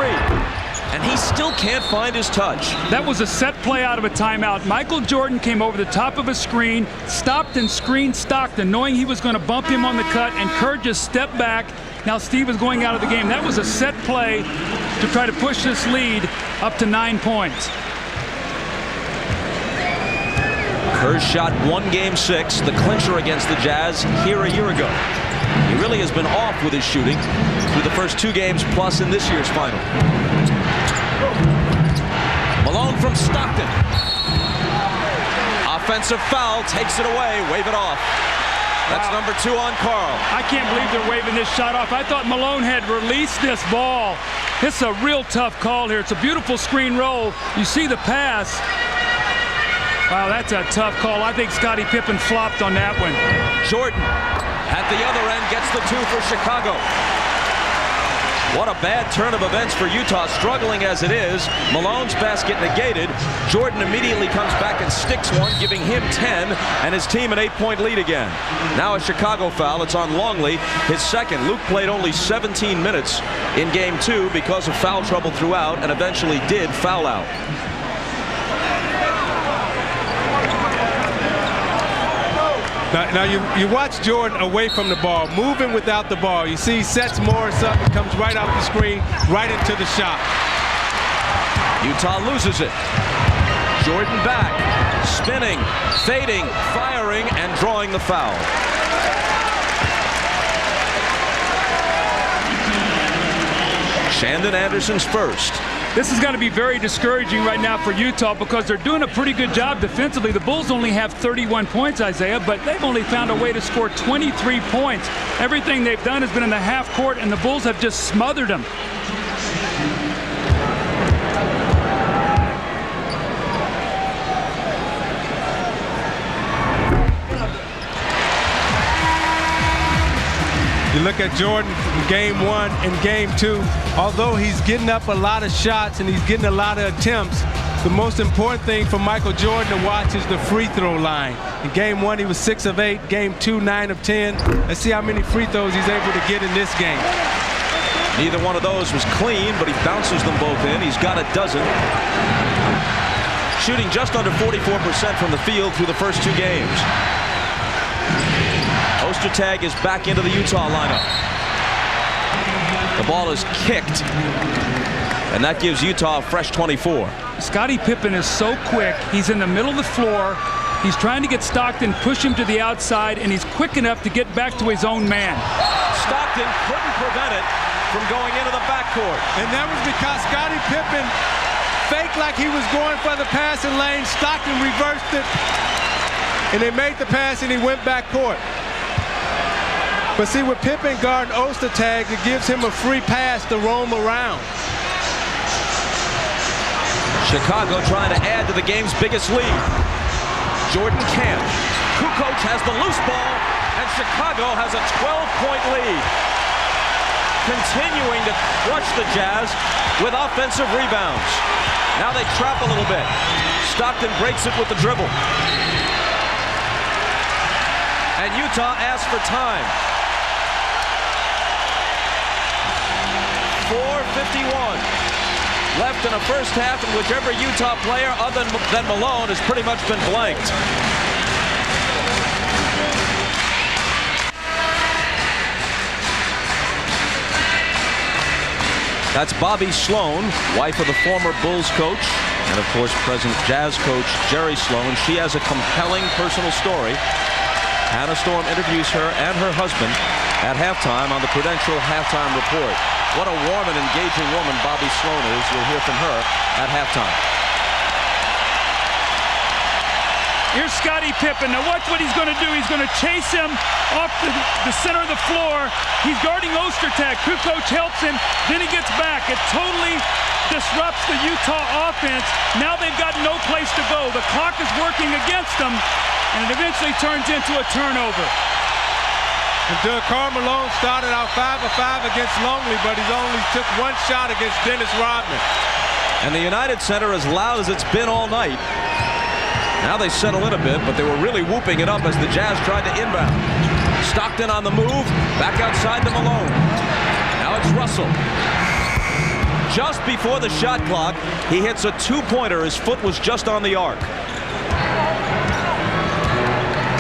and he still can't find his touch. That was a set play out of a timeout. Michael Jordan came over the top of a screen, stopped and screened Stockton, knowing he was going to bump him on the cut, and Kerr just stepped back. Now Steve is going out of the game. That was a set play to try to push this lead up to 9 points. Kerr's shot won Game 6, the clincher against the Jazz here a year ago. He really has been off with his shooting through the first 2 games plus in this year's final. Malone from Stockton. Offensive foul, takes it away, wave it off. That's number 2 on Karl. I can't believe they're waving this shot off. I thought Malone had released this ball. It's a real tough call here. It's a beautiful screen roll. You see the pass. Wow, that's a tough call. I think Scottie Pippen flopped on that one. Jordan at the other end gets the 2 for Chicago. What a bad turn of events for Utah, struggling as it is. Malone's basket negated. Jordan immediately comes back and sticks one, giving him 10, and his team an 8-point lead again. Now a Chicago foul. It's on Longley, his second. Luke played only 17 minutes in Game 2 because of foul trouble throughout, and eventually did foul out. Now you watch Jordan away from the ball, moving without the ball. You see he sets Morris up and comes right off the screen, right into the shot. Utah loses it. Jordan back, spinning, fading, firing, and drawing the foul. Shandon Anderson's first. This is going to be very discouraging right now for Utah because they're doing a pretty good job defensively. The Bulls only have 31 points, Isaiah, but they've only found a way to score 23 points. Everything they've done has been in the half court, and the Bulls have just smothered them. You look at Jordan from Game 1 and Game 2. Although he's getting up a lot of shots and he's getting a lot of attempts, the most important thing for Michael Jordan to watch is the free throw line. In Game 1, he was 6 of 8. Game 2, 9 of 10. Let's see how many free throws he's able to get in this game. Neither one of those was clean, but he bounces them both in. He's got a dozen. Shooting just under 44% from the field through the first 2 games. Ostertag is back into the Utah lineup. The ball is kicked, and that gives Utah a fresh 24. Scottie Pippen is so quick. He's in the middle of the floor. He's trying to get Stockton, push him to the outside, and he's quick enough to get back to his own man. Stockton couldn't prevent it from going into the backcourt. And that was because Scottie Pippen faked like he was going for the passing lane. Stockton reversed it, and they made the pass, and he went backcourt. But see, with Pippen guarding Ostertag, it gives him a free pass to roam around. Chicago trying to add to the game's biggest lead. Jordan can't. Kukoc has the loose ball, and Chicago has a 12-point lead. Continuing to crush the Jazz with offensive rebounds. Now they trap a little bit. Stockton breaks it with the dribble. And Utah asks for time. 4:51 left in a first half in which every Utah player other than Malone has pretty much been blanked. That's Bobby Sloan, wife of the former Bulls coach and of course present Jazz coach Jerry Sloan. She has a compelling personal story. Hannah Storm interviews her and her husband at halftime on the Prudential Halftime Report. What a warm and engaging woman Bobby Sloan is. You'll hear from her at halftime. Here's Scottie Pippen. Now watch what he's going to do. He's going to chase him off the center of the floor. He's guarding Ostertag. Kukoc helps him. Then he gets back. It totally disrupts the Utah offense. Now they've got no place to go. The clock is working against them, and it eventually turns into a turnover. And Karl Malone started out 5 of 5 against Longley, but he's only took one shot against Dennis Rodman. And the United Center as loud as it's been all night. Now they settle in a bit, but they were really whooping it up as the Jazz tried to inbound. Stockton on the move, back outside to Malone. Now it's Russell. Just before the shot clock, he hits a two-pointer. His foot was just on the arc.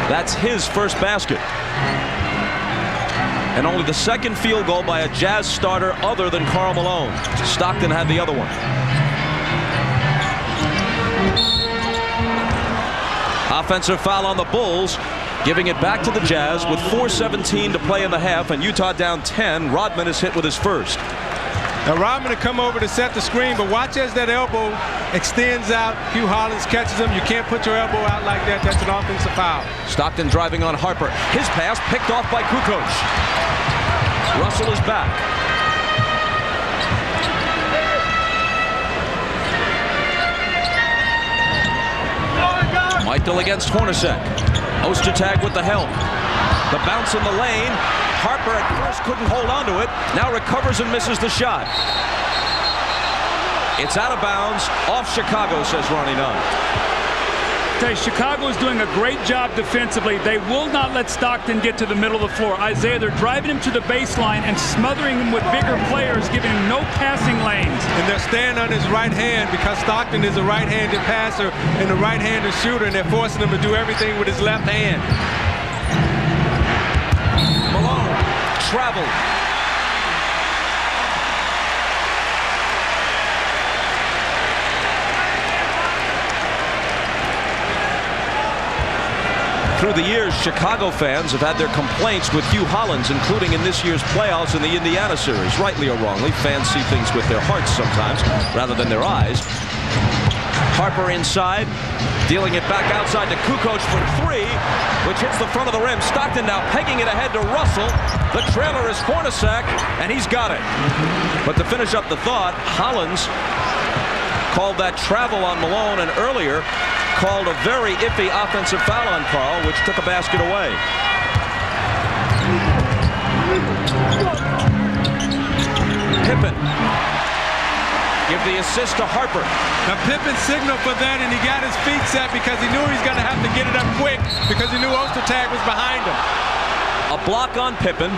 That's his first basket. And only the second field goal by a Jazz starter other than Karl Malone. Stockton had the other one. Offensive foul on the Bulls, giving it back to the Jazz with 4:17 to play in the half, and Utah down 10. Rodman is hit with his first. Now Rodman to come over to set the screen, but watch as that elbow extends out. Hugh Hollins catches him. You can't put your elbow out like that. That's an offensive foul. Stockton driving on Harper. His pass picked off by Kukoc. Russell is back. Michael against Hornacek. Ostertag with the help. The bounce in the lane. Harper at first couldn't hold on to it. Now recovers and misses the shot. It's out of bounds. Off Chicago, says Ronnie Nunn. Chicago is doing a great job defensively. They will not let Stockton get to the middle of the floor. Isaiah, they're driving him to the baseline and smothering him with bigger players, giving him no passing lanes. And they're staying on his right hand because Stockton is a right-handed passer and a right-handed shooter, and they're forcing him to do everything with his left hand. Malone traveled. Through the years, Chicago fans have had their complaints with Hugh Hollins, including in this year's playoffs in the Indiana series. Rightly or wrongly, fans see things with their hearts sometimes rather than their eyes. Harper inside, dealing it back outside to Kukoc for three, which hits the front of the rim. Stockton now pegging it ahead to Russell. The trailer is Hornacek, and he's got it. But to finish up the thought, Hollins called that travel on Malone, and earlier called a very iffy offensive foul on Karl, which took a basket away. Pippen give the assist to Harper. Now Pippen signaled for that, and he got his feet set because he knew he was going to have to get it up quick because he knew Ostertag was behind him. A block on Pippen,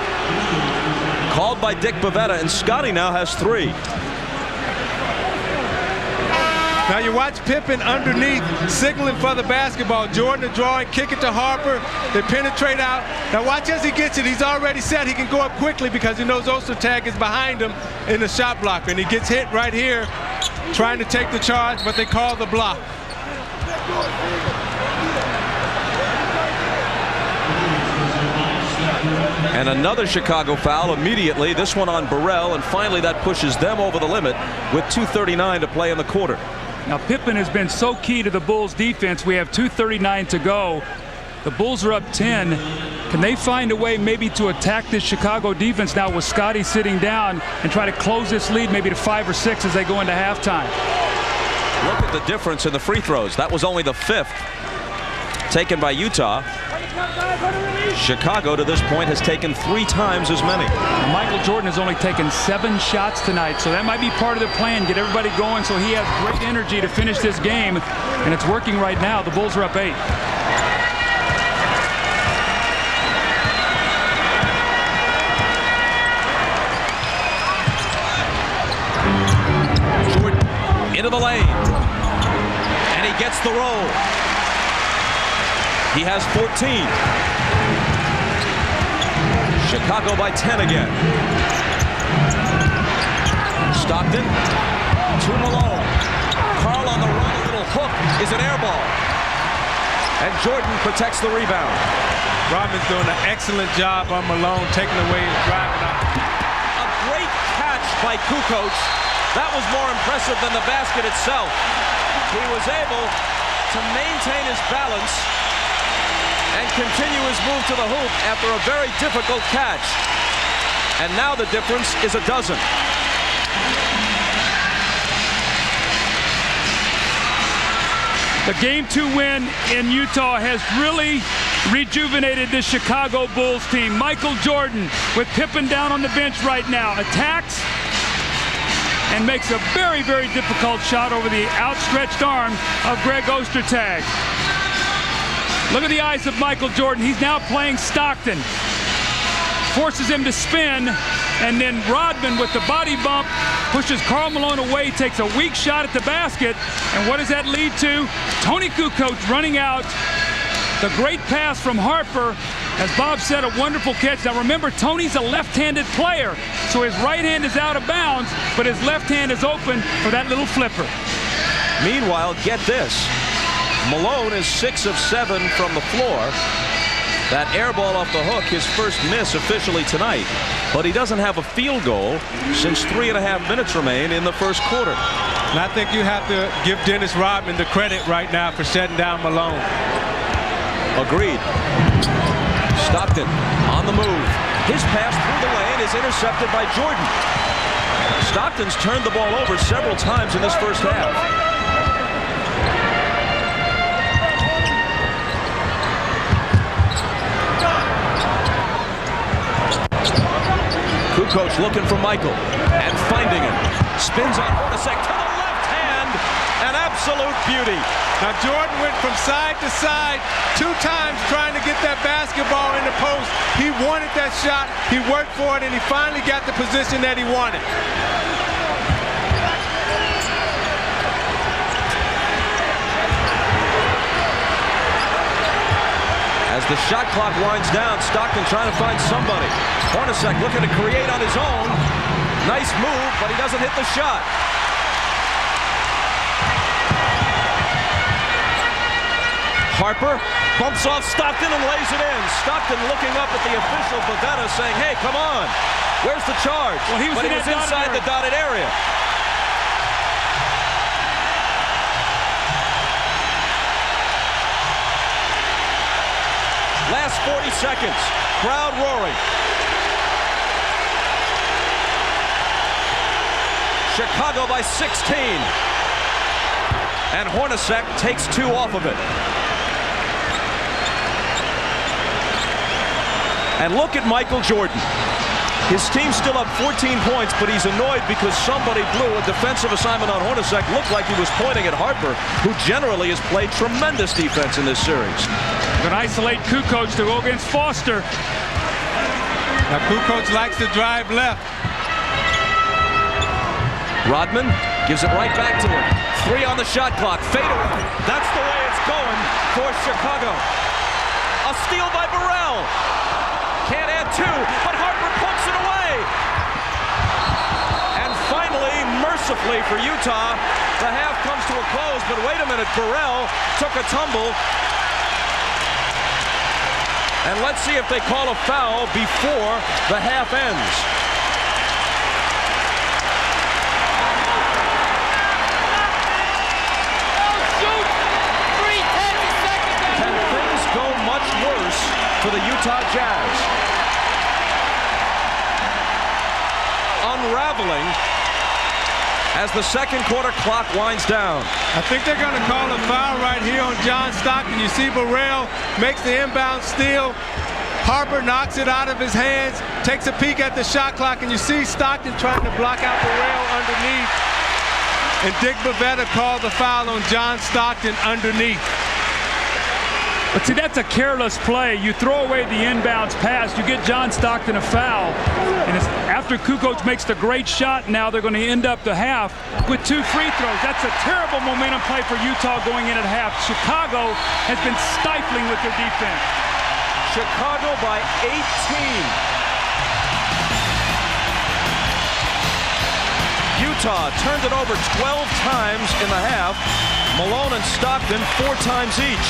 called by Dick Bavetta, and Scottie now has three. Now you watch Pippen underneath, signaling for the basketball. Jordan to draw and kick it to Harper. They penetrate out. Now watch as he gets it. He's already set. He can go up quickly because he knows Ostertag is behind him in the shot blocker. And he gets hit right here, trying to take the charge, but they call the block. And another Chicago foul immediately, this one on Burrell, and finally that pushes them over the limit with 2:39 to play in the quarter. Now Pippen has been so key to the Bulls defense. We have 2:39 to go. The Bulls are up 10. Can they find a way maybe to attack this Chicago defense now with Scottie sitting down and try to close this lead maybe to 5 or 6 as they go into halftime? Look at the difference in the free throws. That was only the 5th taken by Utah. Chicago to this point has taken 3 times as many. Michael Jordan has only taken 7 shots tonight, so that might be part of the plan. Get everybody going so he has great energy to finish this game, and it's working right now. The Bulls are up 8. Jordan into the lane, and he gets the roll. He has 14. Chicago by 10 again. Stockton to Malone. Karl on the run, a little hook is an air ball. And Jordan protects the rebound. Rodman's doing an excellent job on Malone, taking away his driving out. A great catch by Kukoc. That was more impressive than the basket itself. He was able to maintain his balance and continue his move to the hoop after a very difficult catch. And now the difference is a dozen. The Game 2 win in Utah has really rejuvenated this Chicago Bulls team. Michael Jordan, with Pippen down on the bench right now, attacks and makes a very, very difficult shot over the outstretched arm of Greg Ostertag. Look at the eyes of Michael Jordan. He's now playing Stockton. Forces him to spin, and then Rodman with the body bump pushes Karl Malone away, takes a weak shot at the basket, and what does that lead to? Tony Kukoc running out. The great pass from Harper. As Bob said, a wonderful catch. Now remember, Tony's a left-handed player, so his right hand is out of bounds, but his left hand is open for that little flipper. Meanwhile, get this. Malone is 6 of 7 from the floor. That air ball off the hook, his first miss officially tonight. But he doesn't have a field goal since 3.5 minutes remain in the first quarter. And I think you have to give Dennis Rodman the credit right now for shutting down Malone. Agreed. Stockton on the move. His pass through the lane is intercepted by Jordan. Stockton's turned the ball over several times in this first half. Kukoc looking for Michael and finding him. Spins on Hornacek to the left hand. An absolute beauty. Now Jordan went from side to side 2 times trying to get that basketball in the post. He wanted that shot. He worked for it, and he finally got the position that he wanted. As the shot clock winds down, Stockton trying to find somebody. Hornacek looking to create on his own. Nice move, but he doesn't hit the shot. Harper bumps off Stockton and lays it in. Stockton looking up at the official, Bavetta, saying, hey, come on. Where's the charge? Well, he was inside the dotted area. Last 40 seconds. Crowd roaring. Chicago by 16. And Hornacek takes 2 off of it. And look at Michael Jordan. His team's still up 14 points, but he's annoyed because somebody blew a defensive assignment on Hornacek. Looked like he was pointing at Harper, who generally has played tremendous defense in this series. Going to isolate Kukoc to go against Foster. Now Kukoc likes to drive left. Rodman gives it right back to him. 3 on the shot clock. Fade away. That's the way it's going for Chicago. A steal by Burrell. Can't add 2, but Harper pumps it away. And finally, mercifully for Utah, the half comes to a close. But wait a minute, Burrell took a tumble. And let's see if they call a foul before the half ends. Can things go much worse for the Utah Jazz? Unraveling as the second quarter clock winds down. I think they're going to call a foul right here on John Stockton. You see Burrell makes the inbound steal. Harper knocks it out of his hands, takes a peek at the shot clock, and you see Stockton trying to block out Burrell underneath. And Dick Bavetta called the foul on John Stockton underneath. But see, that's a careless play. You throw away the inbounds pass, you get John Stockton a foul. And it's after Kukoc makes the great shot, now they're going to end up the half with 2 free throws. That's a terrible momentum play for Utah going in at half. Chicago has been stifling with their defense. Chicago by 18. Utah turned it over 12 times in the half. Malone and Stockton 4 times each.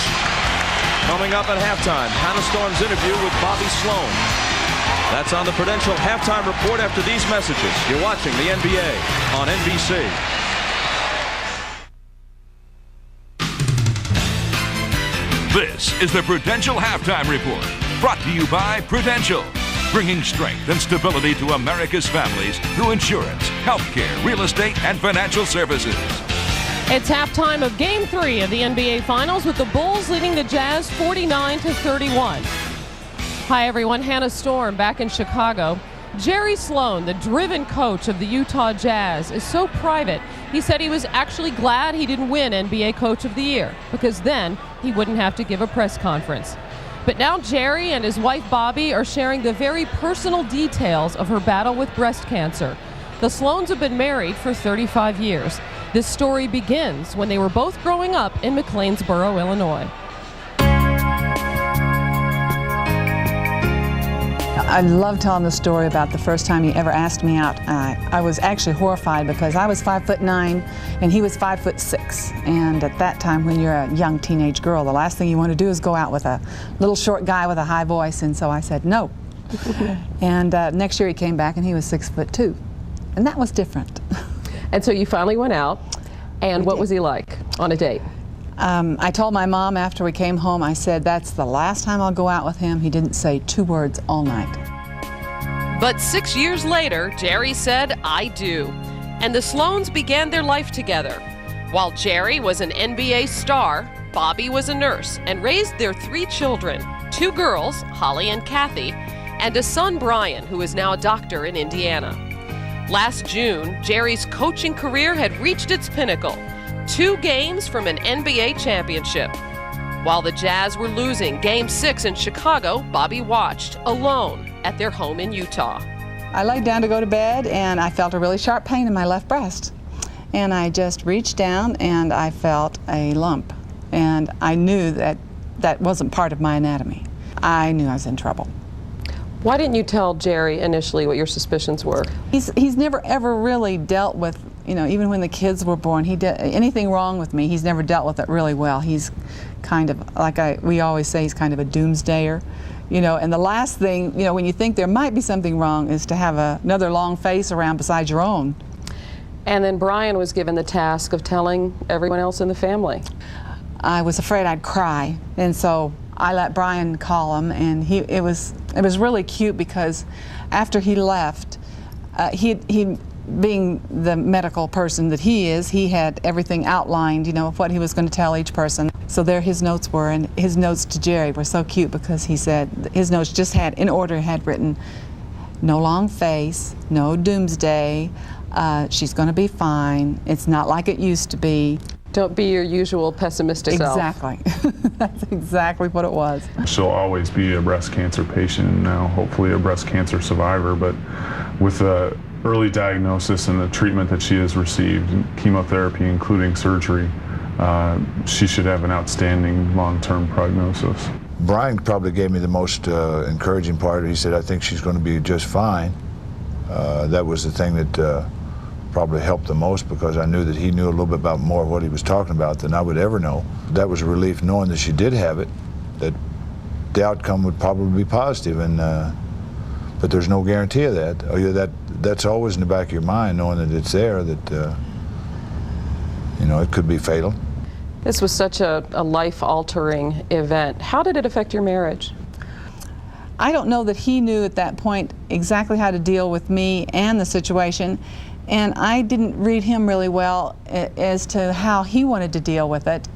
Coming up at halftime, Hannah Storm's interview with Bobby Sloan. That's on the Prudential Halftime Report after these messages. You're watching the NBA on NBC. This is the Prudential Halftime Report, brought to you by Prudential, bringing strength and stability to America's families through insurance, healthcare, real estate, and financial services. It's halftime of Game 3 of the NBA Finals with the Bulls leading the Jazz 49-31. Hi, everyone. Hannah Storm back in Chicago. Jerry Sloan, the driven coach of the Utah Jazz, is so private, he said he was actually glad he didn't win NBA Coach of the Year, because then he wouldn't have to give a press conference. But now Jerry and his wife Bobby are sharing the very personal details of her battle with breast cancer. The Sloans have been married for 35 years. This story begins when they were both growing up in McLeansboro, Illinois. I love telling the story about the first time he ever asked me out. I was actually horrified because I was 5'9" and he was 5'6". And at that time, when you're a young teenage girl, the last thing you want to do is go out with a little short guy with a high voice. And so I said no. And next year he came back and he was 6'2". And that was different. And so you finally went out. And what was he like on a date? I told my mom after we came home, I said, that's the last time I'll go out with him. He didn't say 2 words all night. But 6 years later, Jerry said, I do. And the Sloans began their life together. While Jerry was an NBA star, Bobby was a nurse and raised their 3 children, 2 girls, Holly and Kathy, and a son, Brian, who is now a doctor in Indiana. Last June, Jerry's coaching career had reached its pinnacle. 2 games from an NBA championship. While the Jazz were losing Game 6 in Chicago, Bobby watched alone at their home in Utah. I laid down to go to bed and I felt a really sharp pain in my left breast. And I just reached down and I felt a lump. And I knew that that wasn't part of my anatomy. I knew I was in trouble. Why didn't you tell Jerry initially what your suspicions were? He's never ever really dealt with, you know, even when the kids were born, anything wrong with me, he's never dealt with it really well. He's kind of, we always say, he's kind of a doomsdayer, you know, and the last thing, you know, when you think there might be something wrong is to have another long face around beside your own. And then Brian was given the task of telling everyone else in the family. I was afraid I'd cry, and so I let Brian call him, and it was really cute because after he left, he being the medical person that he is, he had everything outlined, you know, of what he was going to tell each person. So there his notes were, and his notes to Jerry were so cute because he said his notes just had, in order, had written, no long face, no doomsday, she's going to be fine, it's not like it used to be. Don't be your usual pessimistic self. Exactly. That's exactly what it was. She'll always be a breast cancer patient and now hopefully a breast cancer survivor, but with the early diagnosis and the treatment that she has received, chemotherapy including surgery, she should have an outstanding long-term prognosis. Brian probably gave me the most encouraging part. He said, I think she's going to be just fine. That was the thing that probably helped the most because I knew that he knew a little bit about more of what he was talking about than I would ever know. That was a relief knowing that she did have it, that the outcome would probably be positive, and but there's no guarantee of that. That's always in the back of your mind, knowing that it's there, that you know, it could be fatal. This was such a life-altering event. How did it affect your marriage? I don't know that he knew at that point exactly how to deal with me and the situation, and I didn't read him really well as to how he wanted to deal with it.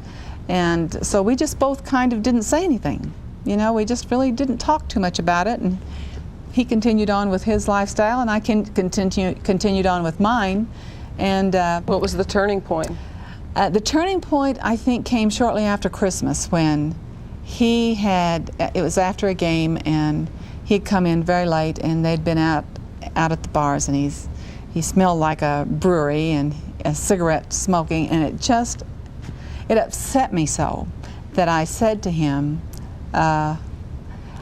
And so we just both kind of didn't say anything. You know, we just really didn't talk too much about it. And he continued on with his lifestyle, and I continued on with mine. And what was the turning point? The turning point, I think, came shortly after Christmas when it was after a game, and he'd come in very late, and they'd been out at the bars, and he smelled like a brewery and a cigarette smoking, and it upset me so that I said to him,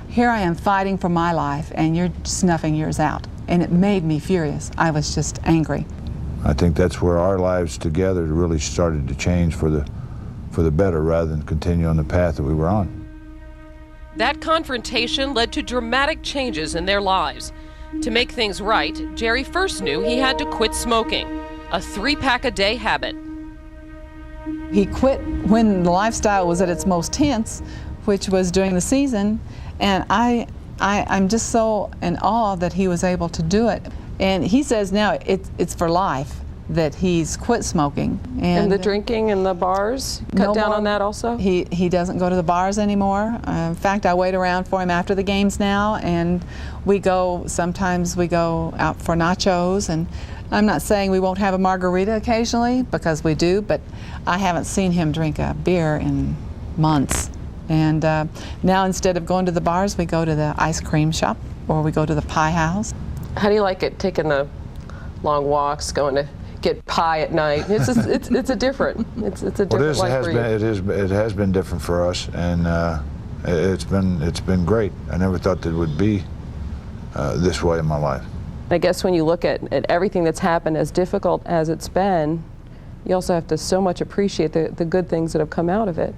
here I am fighting for my life, and you're snuffing yours out. And it made me furious. I was just angry. I think that's where our lives together really started to change for the better rather than continue on the path that we were on. That confrontation led to dramatic changes in their lives. To make things right, Jerry first knew he had to quit smoking, a 3-pack a day habit. He quit when the lifestyle was at its most tense, which was during the season, and I'm just so in awe that he was able to do it. And he says now it's for life that he's quit smoking. And the drinking and the bars, cut down on that also? He doesn't go to the bars anymore. In fact, I wait around for him after the games now, and sometimes we go out for nachos, and I'm not saying we won't have a margarita occasionally, because we do, but I haven't seen him drink a beer in months. And now instead of going to the bars, we go to the ice cream shop, or we go to the pie house. How do you like it, taking the long walks, going to get pie at night? It's a different life for you. It has been different for us, and it's been great. I never thought that it would be this way in my life. I guess when you look at everything that's happened, as difficult as it's been, you also have to so much appreciate the good things that have come out of it.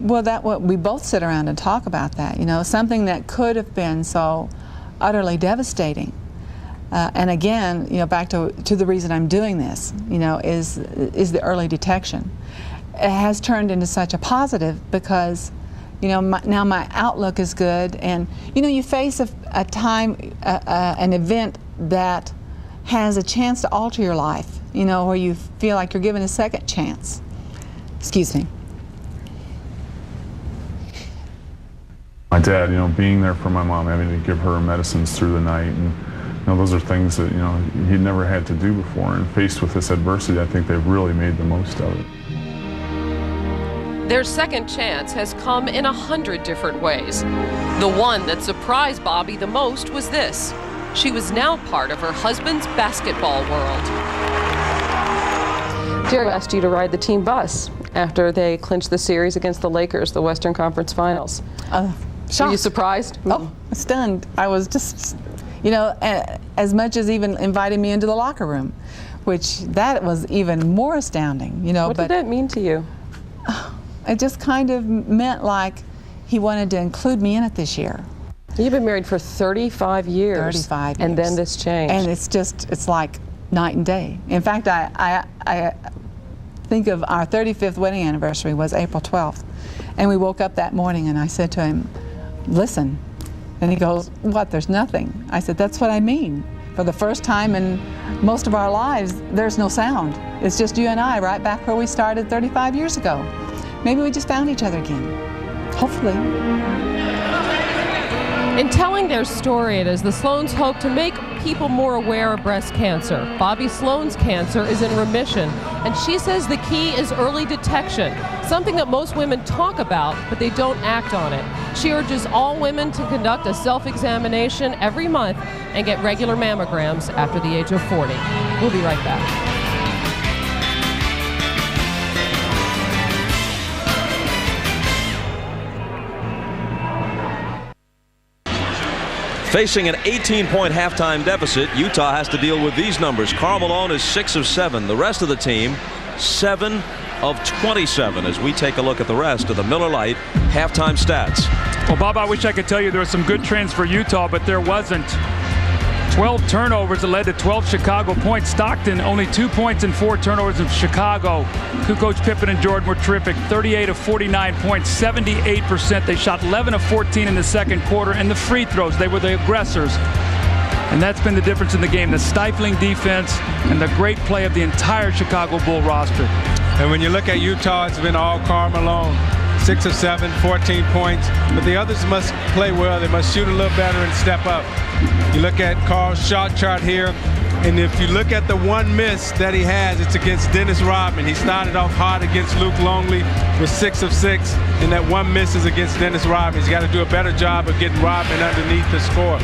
Well, we both sit around and talk about that. You know, something that could have been so utterly devastating. And again, you know, back to the reason I'm doing this, you know, is the early detection. It has turned into such a positive because, you know, now my outlook is good, and you know, you face a time, an event that has a chance to alter your life. You know, where you feel like you're given a second chance. Excuse me. My dad, you know, being there for my mom, having to give her medicines through the night, and you know, those are things that, you know, he'd never had to do before, and faced with this adversity, I think they've really made the most of it. Their second chance has come in 100 different ways. The one that surprised Bobby the most was this. She was now part of her husband's basketball world. Jerry asked you to ride the team bus after they clinched the series against the Lakers, the Western Conference Finals. Shocked. Were you surprised? Oh, stunned. I was just, you know, as much as even inviting me into the locker room, which that was even more astounding, you know. What did that mean to you? It just kind of meant like he wanted to include me in it this year. You've been married for 35 years. 35 years. And then this changed. And it's like night and day. In fact, I think of our 35th wedding anniversary was April 12th. And we woke up that morning and I said to him, listen. And he goes, what, there's nothing? I said, that's what I mean. For the first time in most of our lives, there's no sound. It's just you and I right back where we started 35 years ago. Maybe we just found each other again. Hopefully. In telling their story, it is the Sloans hope to make people more aware of breast cancer. Bobby Sloan's cancer is in remission, and she says the key is early detection, something that most women talk about, but they don't act on it. She urges all women to conduct a self-examination every month and get regular mammograms after the age of 40. We'll be right back. Facing an 18-point halftime deficit, Utah has to deal with these numbers. Karl Malone is 6 of 7. The rest of the team, 7 of 27. As we take a look at the rest of the Miller Lite halftime stats. Well, Bob, I wish I could tell you there were some good trends for Utah, but there wasn't. 12 turnovers that led to 12 Chicago points. Stockton only 2 points and 4 turnovers in Chicago. Kukoc, Pippen, and Jordan were terrific. 38 of 49 points, 78%. They shot 11 of 14 in the second quarter. And the free throws, they were the aggressors. And that's been the difference in the game. The stifling defense and the great play of the entire Chicago Bull roster. And when you look at Utah, it's been all Karl Malone. 6 of 7, 14 points. But the others must play well. They must shoot a little better and step up. You look at Karl's shot chart here, and if you look at the one miss that he has, it's against Dennis Rodman. He started off hard against Luke Longley with 6 of 6, and that one miss is against Dennis Rodman. He's got to do a better job of getting Rodman underneath the score.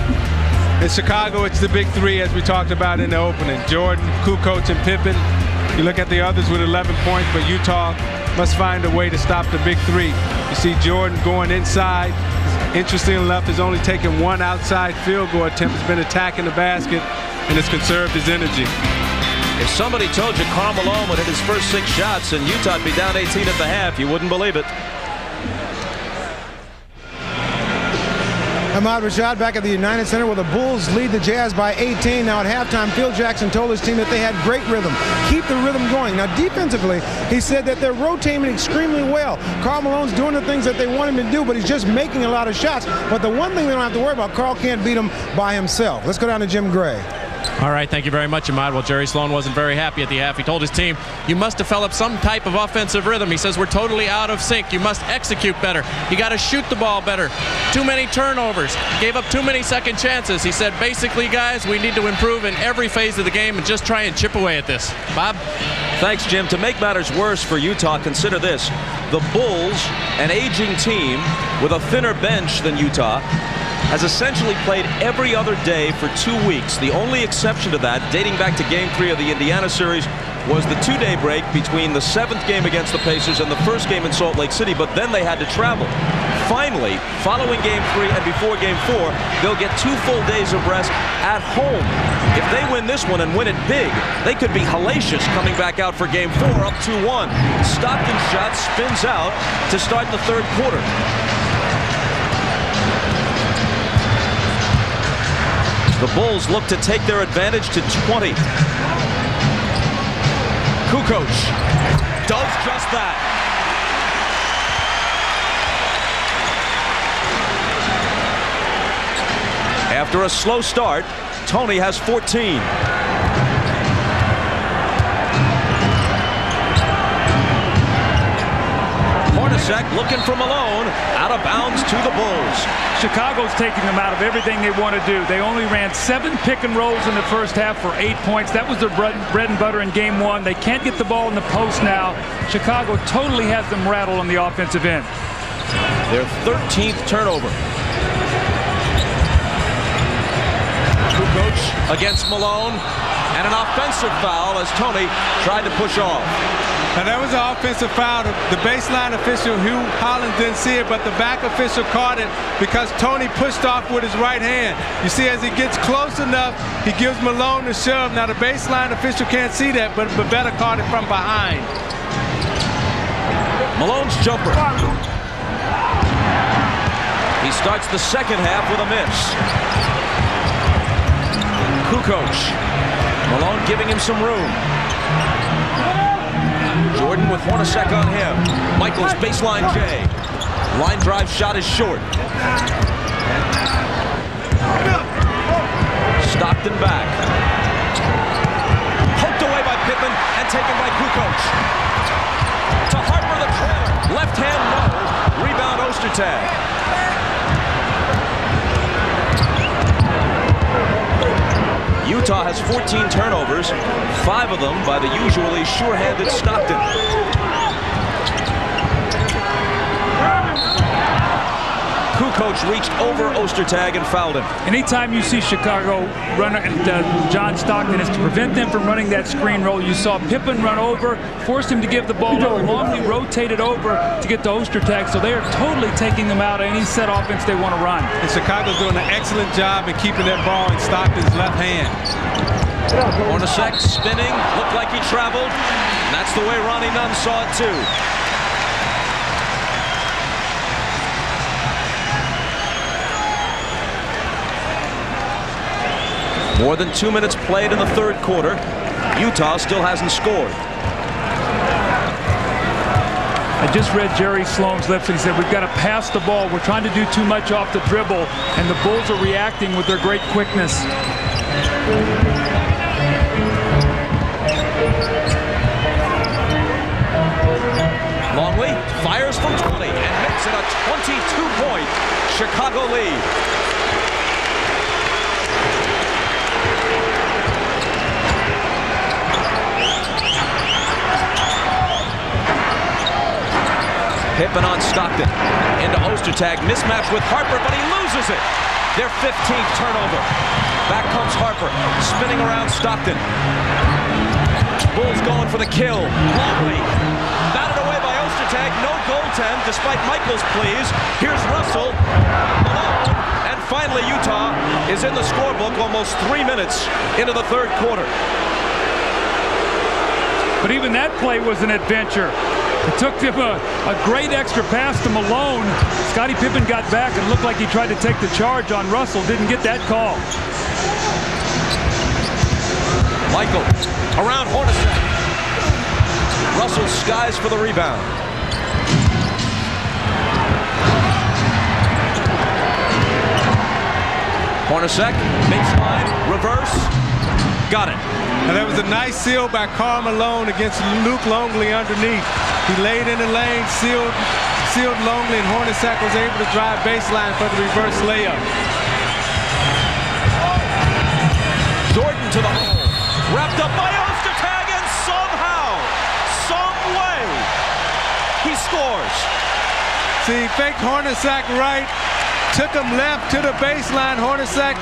In Chicago, it's the big three, as we talked about in the opening. Jordan, Kukoc, and Pippen. You look at the others with 11 points, but Utah must find a way to stop the big three. You see Jordan going inside. Interesting enough, has only taken one outside field goal attempt. Has been attacking the basket and has conserved his energy. If somebody told you Karl Malone would hit his first 6 shots and Utah would be down 18 at the half, you wouldn't believe it. Ahmad Rashad back at the United Center where the Bulls lead the Jazz by 18. Now at halftime, Phil Jackson told his team that they had great rhythm. Keep the rhythm going. Now defensively, he said that they're rotating extremely well. Karl Malone's doing the things that they want him to do, but he's just making a lot of shots. But the one thing they don't have to worry about, Karl can't beat him by himself. Let's go down to Jim Gray. All right, thank you very much, Ahmad. Well, Jerry Sloan wasn't very happy at the half. He told his team, you must develop some type of offensive rhythm. He says, we're totally out of sync. You must execute better. You got to shoot the ball better. Too many turnovers. Gave up too many second chances. He said, basically, guys, we need to improve in every phase of the game and just try and chip away at this. Bob? Thanks, Jim. To make matters worse for Utah, consider this. The Bulls, an aging team with a thinner bench than Utah, has essentially played every other day for 2 weeks. The only exception to that, dating back to Game 3 of the Indiana series, was the 2-day break between the 7th game against the Pacers and the 1st game in Salt Lake City, but then they had to travel. Finally, following Game 3 and before Game 4, they'll get 2 full days of rest at home. If they win this one and win it big, they could be hellacious coming back out for Game 4 up 2-1. Stockton's shot spins out to start the 3rd quarter. The Bulls look to take their advantage to 20. Kukoc does just that. After a slow start, Tony has 14. Hornacek looking for Malone, out of bounds to the Bulls. Chicago's taking them out of everything they want to do. They only ran 7 pick and rolls in the first half for 8 points. That was their bread and butter in Game 1. They can't get the ball in the post now. Chicago totally has them rattled on the offensive end. Their 13th turnover. Kukoc against Malone, and an offensive foul as Tony tried to push off. Now that was an offensive foul. The baseline official, Hugh Hollins, didn't see it, but the back official caught it because Tony pushed off with his right hand. You see, as he gets close enough, he gives Malone the shove. Now the baseline official can't see that, but Bavetta caught it from behind. Malone's jumper. He starts the second half with a miss. Kukoc. Malone giving him some room. Jordan with Hornacek on him. Michaels baseline J. Line drive shot is short. Stockton back. Poked away by Pippen and taken by Kukoc. To Harper the trailer. Left hand no. Rebound Ostertag. Utah has 14 turnovers, 5 of them by the usually sure-handed Stockton. Kukoc reached over Ostertag and fouled him. Anytime you see Chicago run and John Stockton is to prevent them from running that screen roll. You saw Pippen run over, forced him to give the ball up, Longley rotated over to get to Ostertag, so they are totally taking them out of any set offense they want to run. And Chicago's doing an excellent job in keeping that ball in Stockton's left hand. Hornacek spinning, looked like he traveled. And that's the way Ronnie Nunn saw it too. More than 2 minutes played in the 3rd quarter. Utah still hasn't scored. I just read Jerry Sloan's lips and he said, we've got to pass the ball. We're trying to do too much off the dribble, and the Bulls are reacting with their great quickness. Longley fires from 20 and makes it a 22-point Chicago lead. Pippen on Stockton. Into Ostertag. Mismatch with Harper, but he loses it. Their 15th turnover. Back comes Harper. Spinning around Stockton. Bulls going for the kill. Longley. Batted away by Ostertag. No goaltend, despite Michaels' pleas. Here's Russell. Malone. And finally, Utah is in the scorebook almost 3 minutes into the 3rd quarter. But even that play was an adventure. It took him a great extra pass to Malone. Scottie Pippen got back and looked like he tried to take the charge on Russell. Didn't get that call. Michael around Hornacek. Russell skies for the rebound. Hornacek, baseline, reverse, got it. And that was a nice seal by Karl Malone against Luke Longley underneath. He laid in the lane, sealed Longley, and Hornacek was able to drive baseline for the reverse layup. Jordan to the hole, wrapped up by Ostertag, and somehow, some way, he scores. See, faked Hornacek right, took him left to the baseline. Hornacek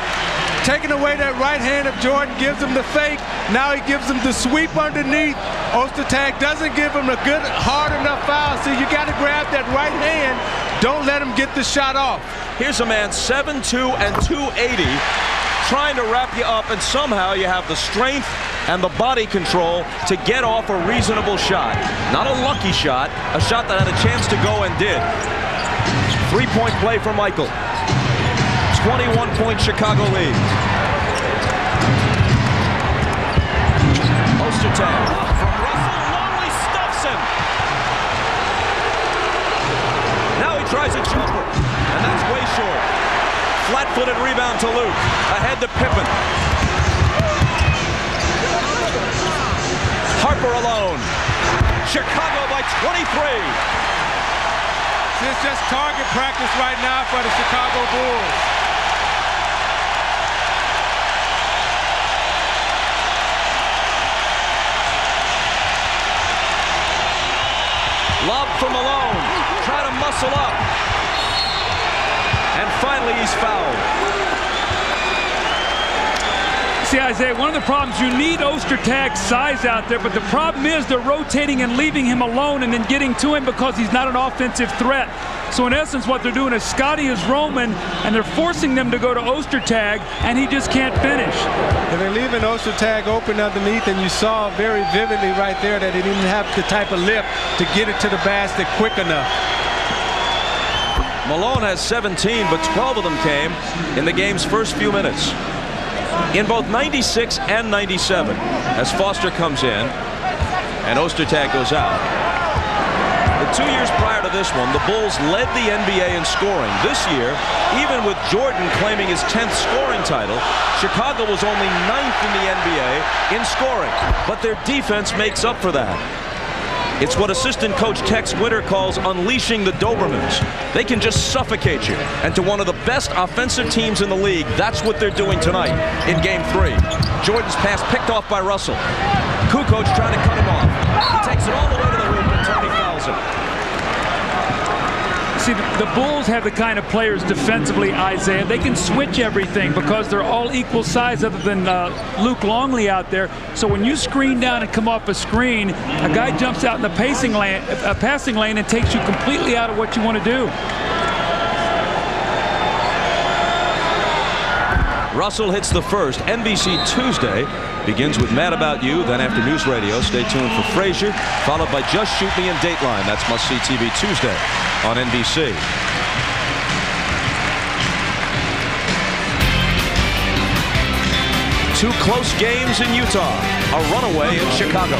taking away that right hand of Jordan, gives him the fake. Now he gives him the sweep underneath. Ostertag doesn't give him a good, hard enough foul. So you got to grab that right hand. Don't let him get the shot off. Here's a man 7'2" and 280 trying to wrap you up, and somehow you have the strength and the body control to get off a reasonable shot. Not a lucky shot, a shot that had a chance to go and did. 3-point play for Michael. 21-point Chicago lead. Ostertag from Russell. Longley stuffs him. Now he tries a jumper, and that's way short. Flat-footed rebound to Luke. Ahead to Pippen. Harper alone. Chicago by 23. It's just target practice right now for the Chicago Bulls. Lob for Malone. Try to muscle up. And finally he's fouled. See, Isaiah, one of the problems, you need Ostertag's size out there, but the problem is they're rotating and leaving him alone and then getting to him because he's not an offensive threat. So in essence, what they're doing is Scottie is roaming, and they're forcing them to go to Ostertag, and he just can't finish. And they're leaving Ostertag open underneath, and you saw very vividly right there that he didn't have the type of lift to get it to the basket quick enough. Malone has 17, but 12 of them came in the game's first few minutes. In both 96 and 97, as Foster comes in and Ostertag goes out. The 2 years prior to this one, the Bulls led the NBA in scoring. This year, even with Jordan claiming his 10th scoring title, Chicago was only 9th in the NBA in scoring. But their defense makes up for that. It's what assistant coach Tex Winter calls unleashing the Dobermans. They can just suffocate you. And to one of the best offensive teams in the league, that's what they're doing tonight in Game 3. Jordan's pass picked off by Russell. Kukoc trying to cut him off. He takes it all the way to the hoop, and Tony fouls him. See, the Bulls have the kind of players defensively, Isaiah. They can switch everything because they're all equal size other than Luke Longley out there. So when you screen down and come off a screen, a guy jumps out in the passing lane and takes you completely out of what you want to do. Russell hits the first. NBC Tuesday begins with Mad About You, then after News Radio. Stay tuned for Frasier, followed by Just Shoot Me and Dateline. That's must-see TV Tuesday on NBC. Two close games in Utah, a runaway in Chicago.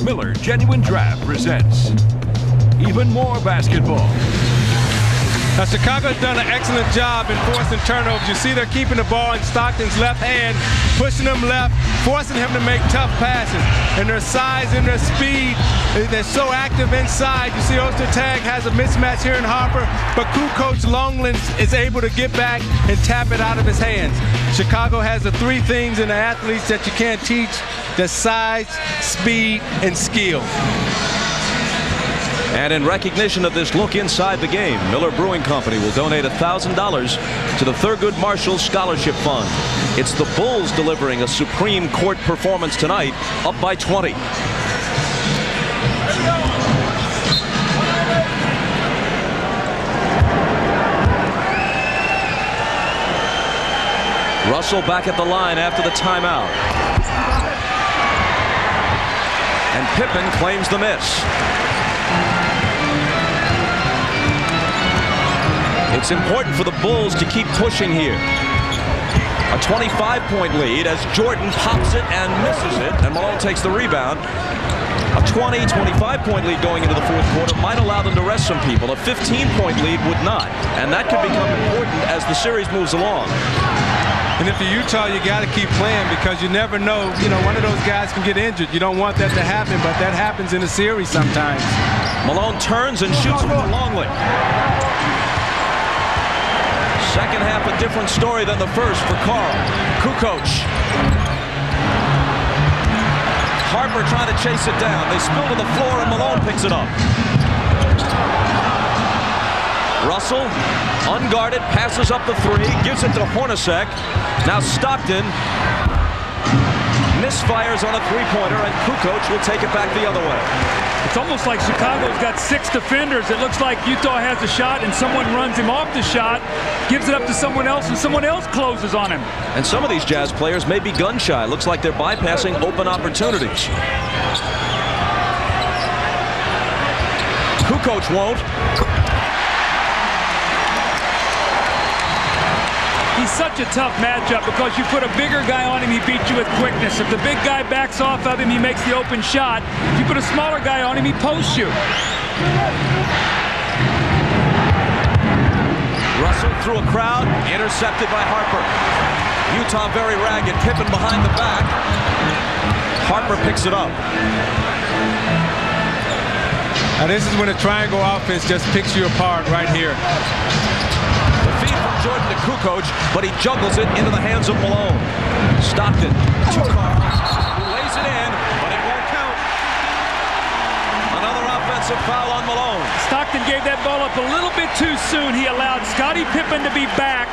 Miller Genuine Draft presents even more basketball. Now, Chicago's done an excellent job in forcing turnovers. You see they're keeping the ball in Stockton's left hand, pushing him left, forcing him to make tough passes. And their size and their speed, they're so active inside. You see Ostertag has a mismatch here in Harper, but Kukoc Longley is able to get back and tap it out of his hands. Chicago has the three things in the athletes that you can't teach: the size, speed, and skill. And in recognition of this look inside the game, Miller Brewing Company will donate $1,000 to the Thurgood Marshall Scholarship Fund. It's the Bulls delivering a supreme court performance tonight, up by 20. Russell back at the line after the timeout. And Pippen claims the miss. It's important for the Bulls to keep pushing here. A 25-point lead as Jordan pops it and misses it, and Malone takes the rebound. A 20, 25-point lead going into the fourth quarter might allow them to rest some people. A 15-point lead would not, and that could become important as the series moves along. And if you're Utah, you got to keep playing because you never know. You know, one of those guys can get injured. You don't want that to happen, but that happens in a series sometimes. Malone turns and shoots from Longley. Second half, a different story than the first for Carl. Kukoc. Harper trying to chase it down. They spill to the floor and Malone picks it up. Russell, unguarded, passes up the three, gives it to Hornacek. Now Stockton misfires on a three-pointer, and Kukoc will take it back the other way. It's almost like Chicago's got 6 defenders. It looks like Utah has a shot, and someone runs him off the shot, gives it up to someone else, and someone else closes on him. And some of these Jazz players may be gun-shy. Looks like they're bypassing open opportunities. Kukoc won't. He's such a tough matchup because you put a bigger guy on him, he beats you with quickness. If the big guy backs off of him, he makes the open shot. If you put a smaller guy on him, he posts you. Russell through a crowd, intercepted by Harper. Utah very ragged, Pippen behind the back. Harper picks it up. Now this is when a triangle offense just picks you apart right here. Jordan to Kukoc, but he juggles it into the hands of Malone. Stockton to Carl, who lays it in, but it won't count. Another offensive foul on Malone. Stockton gave that ball up a little bit too soon. He allowed Scottie Pippen to be back,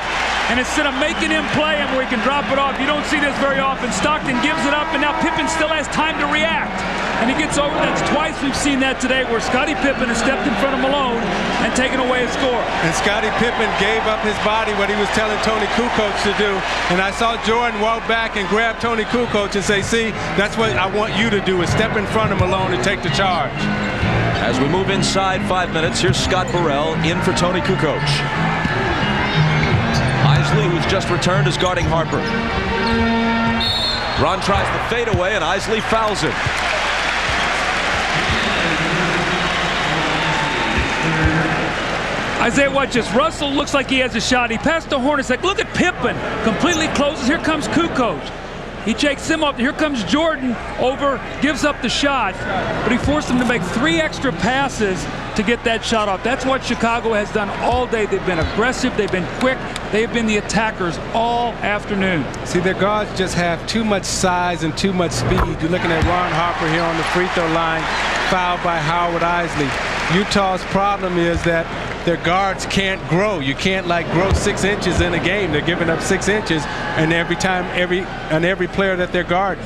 and instead of making him play him where he can drop it off, you don't see this very often. Stockton gives it up, and now Pippen still has time to react. And he gets over. That's twice we've seen that today where Scottie Pippen has stepped in front of Malone and taken away a score. And Scottie Pippen gave up his body, what he was telling Tony Kukoc to do. And I saw Jordan walk back and grab Tony Kukoc and say, see, that's what I want you to do, is step in front of Malone and take the charge. As we move inside 5 minutes, here's Scott Burrell in for Tony Kukoc. Isley, who's just returned, is guarding Harper. Ron tries the fadeaway, and Isley fouls it. Isaiah, watch this. Russell looks like he has a shot. He passed to Hornacek. Look at Pippen. Completely closes. Here comes Kukoc. He takes him up. Here comes Jordan over, gives up the shot. But he forced him to make 3 extra passes to get that shot off. That's what Chicago has done all day. They've been aggressive. They've been quick. They've been the attackers all afternoon. See, their guards just have too much size and too much speed. You're looking at Ron Harper here on the free throw line, fouled by Howard Isley. Utah's problem is that their guards can't grow. You can't grow 6 inches in a game. They're giving up 6 inches, and every player that they're guarding.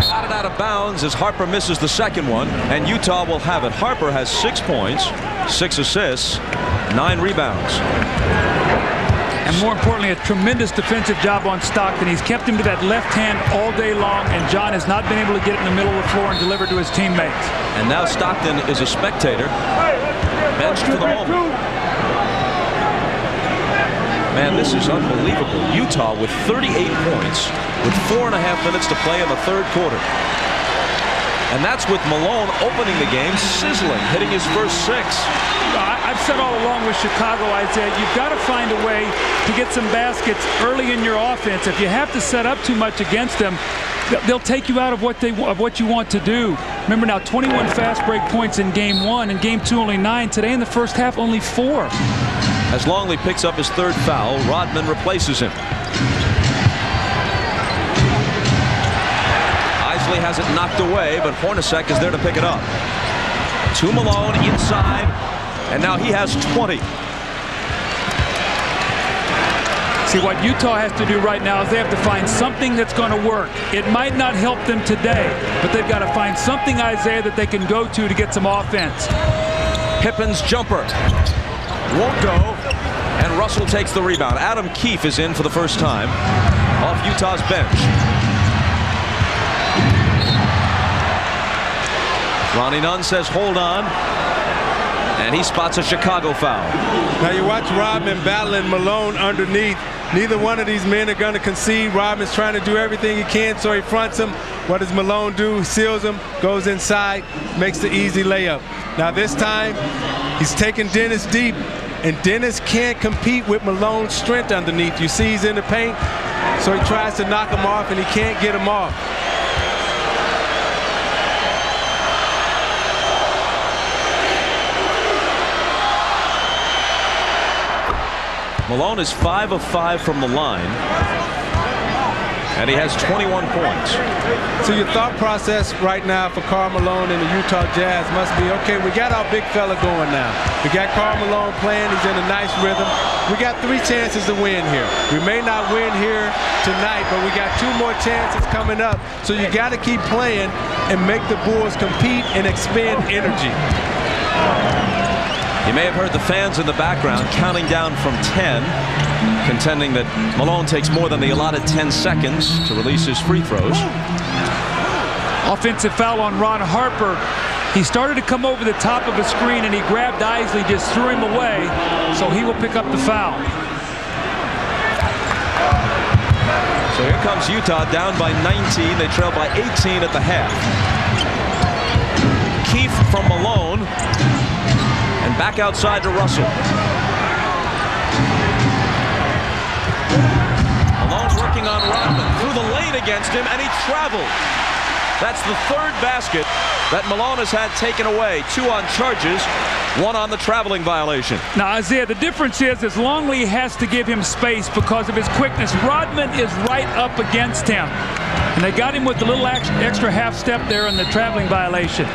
Shot out of bounds as Harper misses the second one, and Utah will have it. Harper has 6 points, 6 assists, 9 rebounds. And more importantly, a tremendous defensive job on Stockton. He's kept him to that left hand all day long, and John has not been able to get it in the middle of the floor and deliver to his teammates. And now Stockton is a spectator, benched for the moment. Man, this is unbelievable. Utah with 38 points with 4.5 minutes to play in the third quarter. And that's with Malone opening the game, sizzling, hitting his first 6. I've said all along with Chicago, Isaiah, you've got to find a way to get some baskets early in your offense. If you have to set up too much against them, they'll take you out of what you want to do. Remember now, 21 fast break points in game 1, and game 2 only 9. Today in the first half, only 4. As Longley picks up his 3rd foul, Rodman replaces him. Isley has it knocked away, but Hornacek is there to pick it up. To Malone inside, and now he has 20. See, what Utah has to do right now is they have to find something that's going to work. It might not help them today, but they've got to find something, Isaiah, that they can go to get some offense. Pippen's jumper won't go, and Russell takes the rebound. Adam Keefe is in for the first time. off Utah's bench. Ronnie Nunn says hold on, and he spots a Chicago foul. Now you watch Rodman battling Malone underneath. Neither one of these men are going to concede. Rodman's trying to do everything he can, so he fronts him. What does Malone do? He seals him, goes inside, makes the easy layup. Now this time, he's taking Dennis deep, and Dennis can't compete with Malone's strength underneath. You see he's in the paint, so he tries to knock him off, and he can't get him off. Malone is 5 of 5 from the line, and he has 21 points. So your thought process right now for Karl Malone and the Utah Jazz must be, okay, we got our big fella going now. We got Karl Malone playing. He's in a nice rhythm. We got 3 chances to win here. We may not win here tonight, but we got 2 more chances coming up. So you got to keep playing and make the Bulls compete and expend energy. You may have heard the fans in the background counting down from 10, contending that Malone takes more than the allotted 10 seconds to release his free throws. Offensive foul on Ron Harper. He started to come over the top of a screen, and he grabbed Isley, just threw him away, so he will pick up the foul. So here comes Utah down by 19. They trail by 18 at the half. Keefe from Malone. And back outside to Russell. Malone working on Rodman. Through the lane against him, and he traveled. That's the 3rd basket that Malone has had taken away. 2 on charges, 1 on the traveling violation. Now, Isaiah, the difference is Longley has to give him space because of his quickness. Rodman is right up against him. And they got him with the little extra half step there in the traveling violation.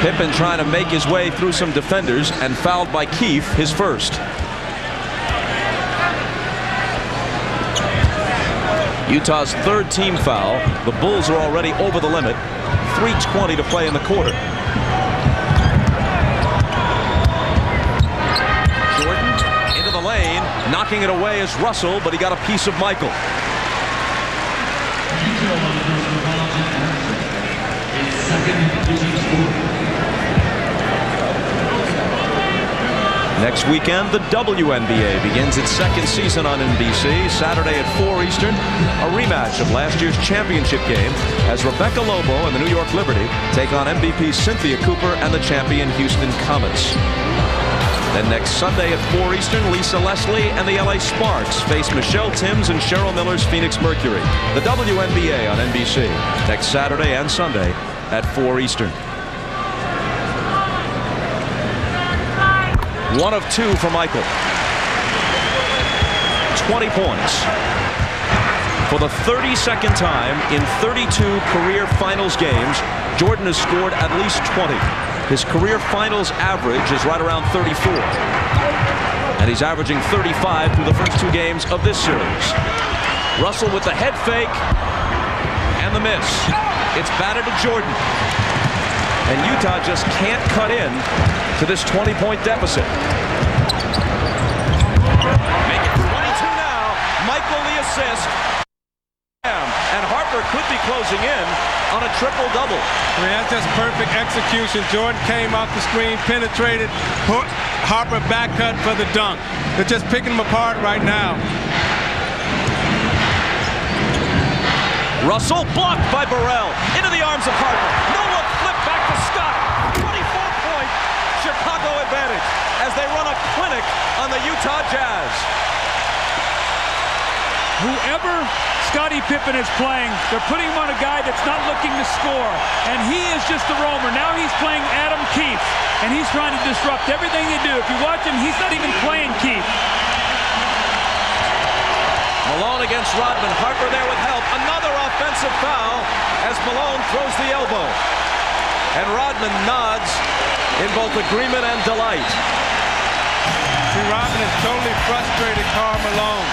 Pippen trying to make his way through some defenders and fouled by Keefe, his first. Utah's 3rd team foul. The Bulls are already over the limit. 3:20 to play in the quarter. Jordan into the lane. Knocking it away is Russell, but he got a piece of Michael. Next weekend, the WNBA begins its 2nd season on NBC. Saturday at 4 Eastern, a rematch of last year's championship game as Rebecca Lobo and the New York Liberty take on MVP Cynthia Cooper and the champion Houston Comets. Then next Sunday at 4 Eastern, Lisa Leslie and the LA Sparks face Michelle Timms and Cheryl Miller's Phoenix Mercury. The WNBA on NBC next Saturday and Sunday at 4 Eastern. 1 of 2 for Michael. 20 points. For the 32nd time in 32 career finals games, Jordan has scored at least 20. His career finals average is right around 34. And he's averaging 35 through the first 2 games of this series. Russell with the head fake and the miss. It's batted to Jordan. And Utah just can't cut in to this 20-point deficit. Make it 22 now. Michael the assist. And Harper could be closing in on a triple-double. I mean, that's just perfect execution. Jordan came off the screen, penetrated, put Harper back cut for the dunk. They're just picking them apart right now. Russell blocked by Burrell. Into the arms of Harper. No look, flip back to Scott. 24-point Chicago advantage as they run a clinic on the Utah Jazz. Whoever Scottie Pippen is playing, they're putting him on a guy that's not looking to score. And he is just a roamer. Now he's playing Adam Keefe, and he's trying to disrupt everything they do. If you watch him, he's not even playing Keefe. Malone against Rodman. Harper there with help. Another offensive foul as Malone throws the elbow. And Rodman nods in both agreement and delight. See, Rodman is totally frustrated Karl Malone.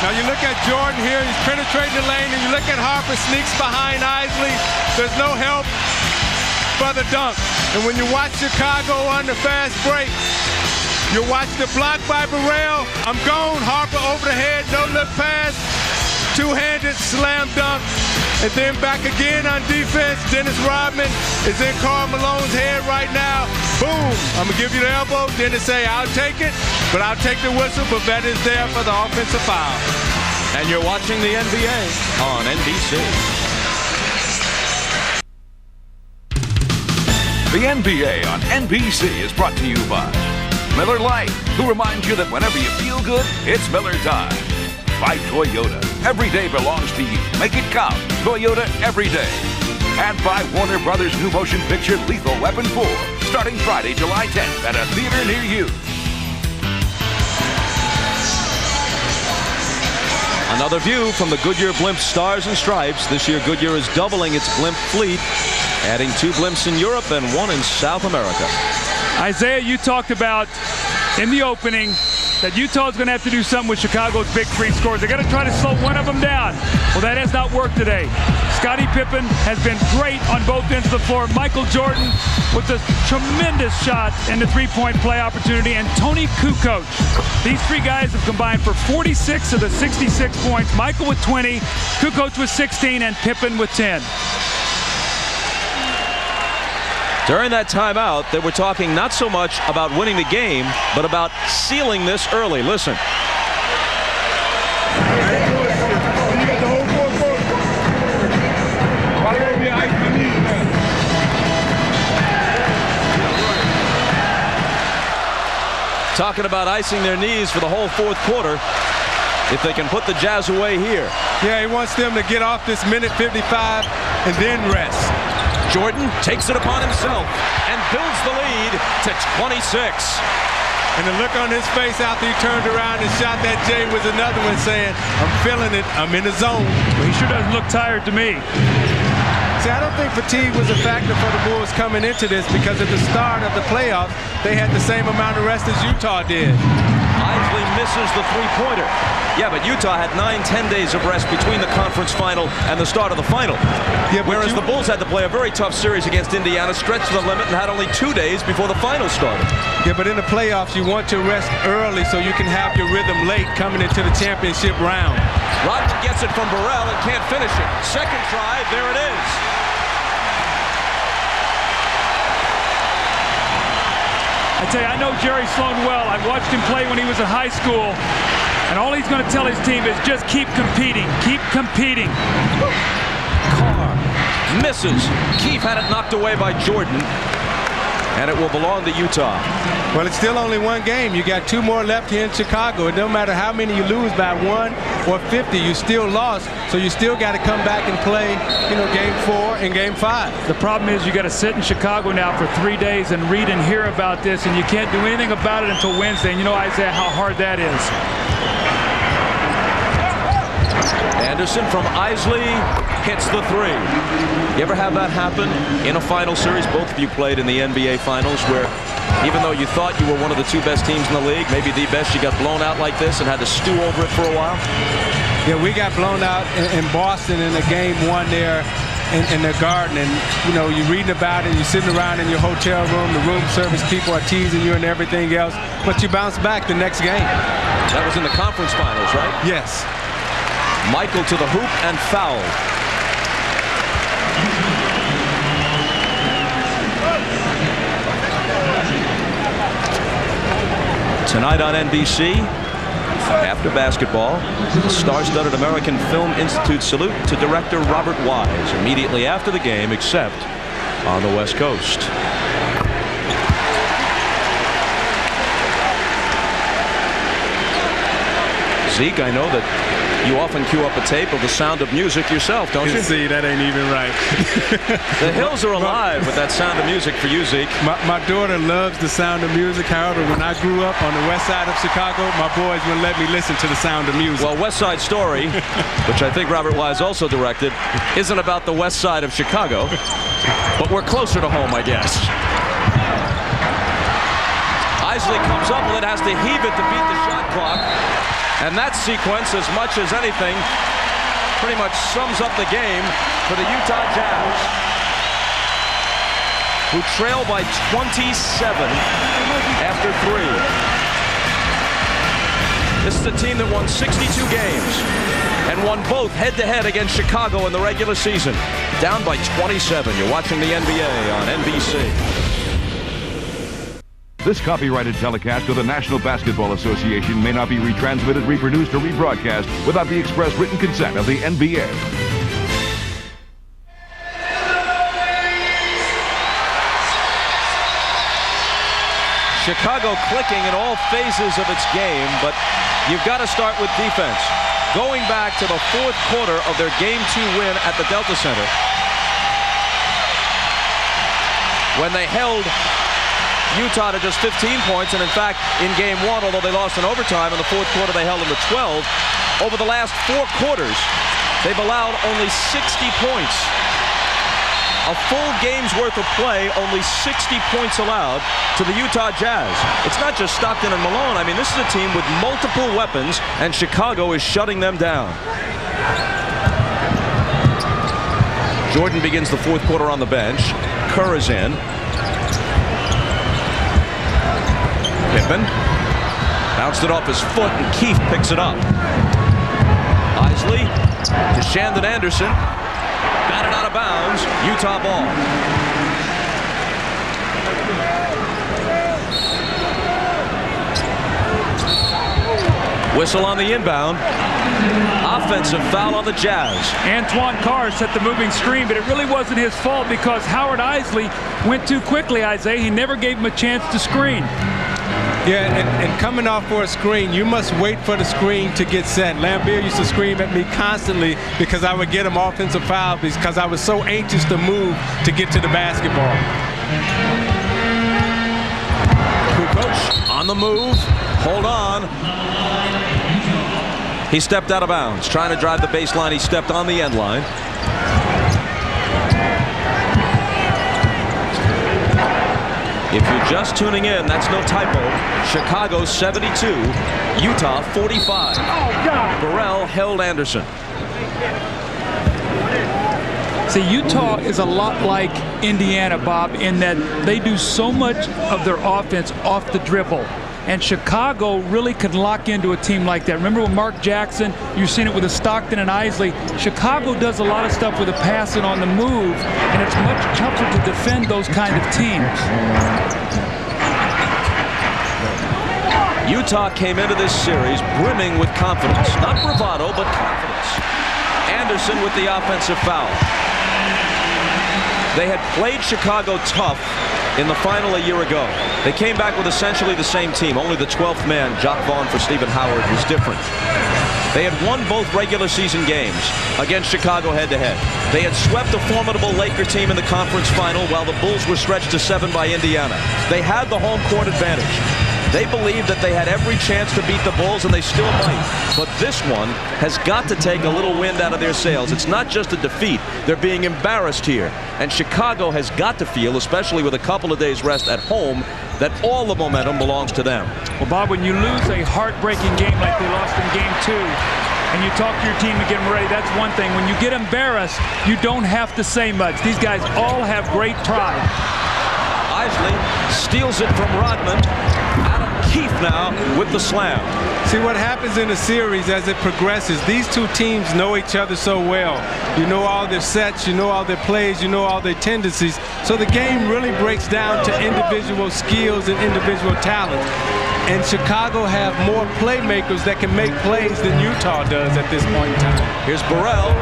Now you look at Jordan here, he's penetrating the lane, and you look at Harper sneaks behind Isley. There's no help for the dunk. And when you watch Chicago on the fast break, You watch the block by Burrell. I'm gone. Harper over the head, no look pass. Two-handed slam dunk. And then back again on defense. Dennis Rodman is in Karl Malone's head right now. Boom. I'm going to give you the elbow. Dennis say, I'll take it, but I'll take the whistle. But that is there for the offensive foul. And you're watching the NBA on NBC. The NBA on NBC is brought to you by Miller Lite, who reminds you that whenever you feel good, it's Miller time. By Toyota, every day belongs to you. Make it count. Toyota every day. And by Warner Brothers' new motion picture Lethal Weapon 4, starting Friday, July 10th at a theater near you. Another view from the Goodyear Blimp Stars and Stripes. This year, Goodyear is doubling its blimp fleet, adding 2 blimps in Europe and 1 in South America. Isaiah, you talked about in the opening that Utah's going to have to do something with Chicago's big 3 scores. They got to try to slow one of them down. Well, that has not worked today. Scottie Pippen has been great on both ends of the floor. Michael Jordan with a tremendous shot in the 3-point play opportunity, and Tony Kukoc. These 3 guys have combined for 46 of the 66 points. Michael with 20, Kukoc with 16, and Pippen with 10. During that timeout, they were talking not so much about winning the game, but about sealing this early. Listen. Talking about icing their knees for the whole 4th quarter if they can put the Jazz away here. Yeah, he wants them to get off this minute 55 and then rest. Jordan takes it upon himself and builds the lead to 26. And the look on his face after he turned around and shot that J was another one saying, I'm feeling it, I'm in the zone. Well, he sure doesn't look tired to me. See, I don't think fatigue was a factor for the Bulls coming into this because at the start of the playoffs, they had the same amount of rest as Utah did. Isley misses the 3-pointer. Yeah, but Utah had 9-10 days of rest between the conference final and the start of the final. Yeah, whereas the Bulls had to play a very tough series against Indiana, stretched to the limit, and had only 2 days before the final started. Yeah, but in the playoffs, you want to rest early so you can have your rhythm late coming into the championship round. Rodman gets it from Burrell and can't finish it. Second try, there it is. I tell you, I know Jerry Sloan well. I watched him play when he was in high school. And all he's going to tell his team is just keep competing. Keep competing. Carr misses. Keefe had it knocked away by Jordan. And it will belong to Utah. Well, it's still only 1 game. You got 2 more left here in Chicago. It don't matter how many you lose by 1 or 50, you still lost. So you still got to come back and play, game 4 and game 5. The problem is you got to sit in Chicago now for 3 days and read and hear about this, and you can't do anything about it until Wednesday. And you know, Isaiah, how hard that is. Anderson from Isley hits the 3. You ever have that happen in a final series? Both of you played in the NBA Finals where even though you thought you were one of the 2 best teams in the league, maybe the best, you got blown out like this and had to stew over it for a while? Yeah, we got blown out in Boston in the game 1 there in the Garden. And, you're reading about it, you're sitting around in your hotel room, the room service people are teasing you and everything else, but you bounce back the next game. That was in the conference finals, right? Yes. Michael to the hoop and foul. Tonight on NBC, after basketball, the star-studded American Film Institute salute to director Robert Wise immediately after the game, except on the West Coast. Zeke, I know that you often cue up a tape of The Sound of Music yourself, don't you? See, that ain't even right. The hills are alive with that Sound of Music for you, Zeke. My daughter loves The Sound of Music. However, when I grew up on the west side of Chicago, my boys wouldn't let me listen to The Sound of Music. Well, West Side Story, which I think Robert Wise also directed, isn't about the west side of Chicago, but we're closer to home, I guess. Isley comes up with it, has to heave it to beat the shot clock. And that sequence, as much as anything, pretty much sums up the game for the Utah Jazz, who trail by 27 after 3. This is a team that won 62 games and won both head-to-head against Chicago in the regular season. Down by 27. You're watching the NBA on NBC. This copyrighted telecast of the National Basketball Association may not be retransmitted, reproduced, or rebroadcast without the express written consent of the NBA. Chicago clicking in all phases of its game, but you've got to start with defense. Going back to the fourth quarter of their Game 2 win at the Delta Center, when they held Utah to just 15 points, and in fact, in Game 1, although they lost in overtime, in the fourth quarter they held them to 12. Over the last 4 quarters, they've allowed only 60 points. A full game's worth of play, only 60 points allowed to the Utah Jazz. It's not just Stockton and Malone. I mean, this is a team with multiple weapons, and Chicago is shutting them down. Jordan begins the fourth quarter on the bench. Kerr is in. Pippen bounced it off his foot, and Keefe picks it up. Isley to Shandon Anderson. Batted out of bounds. Utah ball. Whistle on the inbound. Offensive foul on the Jazz. Antoine Carr set the moving screen, but it really wasn't his fault because Howard Isley went too quickly, Isaiah. He never gave him a chance to screen. Yeah, and coming off for a screen, you must wait for the screen to get set. Lambeer used to scream at me constantly because I would get him offensive foul because I was so anxious to move to get to the basketball. Kukoc on the move. Hold on. He stepped out of bounds. Trying to drive the baseline. He stepped on the end line. If you're just tuning in, that's no typo. Chicago 72, Utah 45. Burrell held Anderson. See, Utah is a lot like Indiana, Bob, in that they do so much of their offense off the dribble. And Chicago really can lock into a team like that. Remember with Mark Jackson, you've seen it with Stockton and Isley. Chicago does a lot of stuff with the passing on the move, and it's much tougher to defend those kind of teams. Utah came into this series brimming with confidence. Not bravado, but confidence. Anderson with the offensive foul. They had played Chicago tough in the final a year ago. They came back with essentially the same team. Only the 12th man, Jock Vaughn for Stephen Howard, was different. They had won both regular season games against Chicago head-to-head. They had swept a formidable Laker team in the conference final while the Bulls were stretched to 7 by Indiana. They had the home court advantage. They believed that they had every chance to beat the Bulls, and they still might. But this one has got to take a little wind out of their sails. It's not just a defeat. They're being embarrassed here. And Chicago has got to feel, especially with a couple of days rest at home, that all the momentum belongs to them. Well, Bob, when you lose a heartbreaking game like they lost in Game 2, and you talk to your team and get them ready, that's one thing. When you get embarrassed, you don't have to say much. These guys all have great pride. Isley steals it from Rodman. Adam Keefe now with the slam. See what happens in the series as it progresses. These two teams know each other so well. You know all their sets, you know all their plays, you know all their tendencies. So the game really breaks down to individual skills and individual talent. And Chicago have more playmakers that can make plays than Utah does at this point in time. Here's Burrell.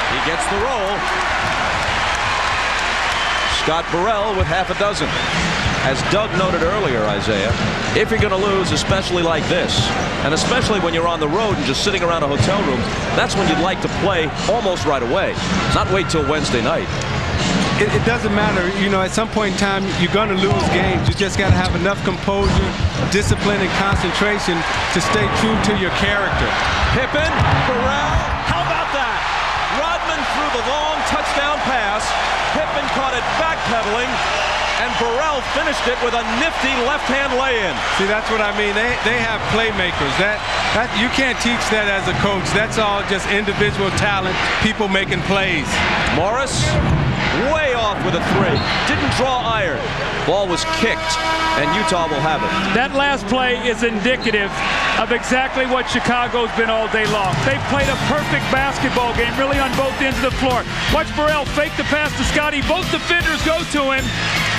He gets the roll. Scott Burrell with half a dozen. As Doug noted earlier, Isaiah, if you're going to lose, especially like this, and especially when you're on the road and just sitting around a hotel room, that's when you'd like to play almost right away, not wait till Wednesday night. It doesn't matter. You know, at some point in time, you're going to lose games. You just got to have enough composure, discipline, and concentration to stay true to your character. Pippen, Burrell, how about that? Rodman threw the long touchdown pass. Pippen caught it backpedaling, and Burrell finished it with a nifty left-hand lay-in. See, that's what I mean. They have playmakers. That you can't teach that as a coach. That's all just individual talent, people making plays. Morris, way off off with a three. Didn't draw iron. Ball was kicked, and Utah will have it. That last play is indicative of exactly what Chicago's been all day long. They've played a perfect basketball game, really on both ends of the floor. Watch Burrell fake the pass to Scotty. Both defenders go to him,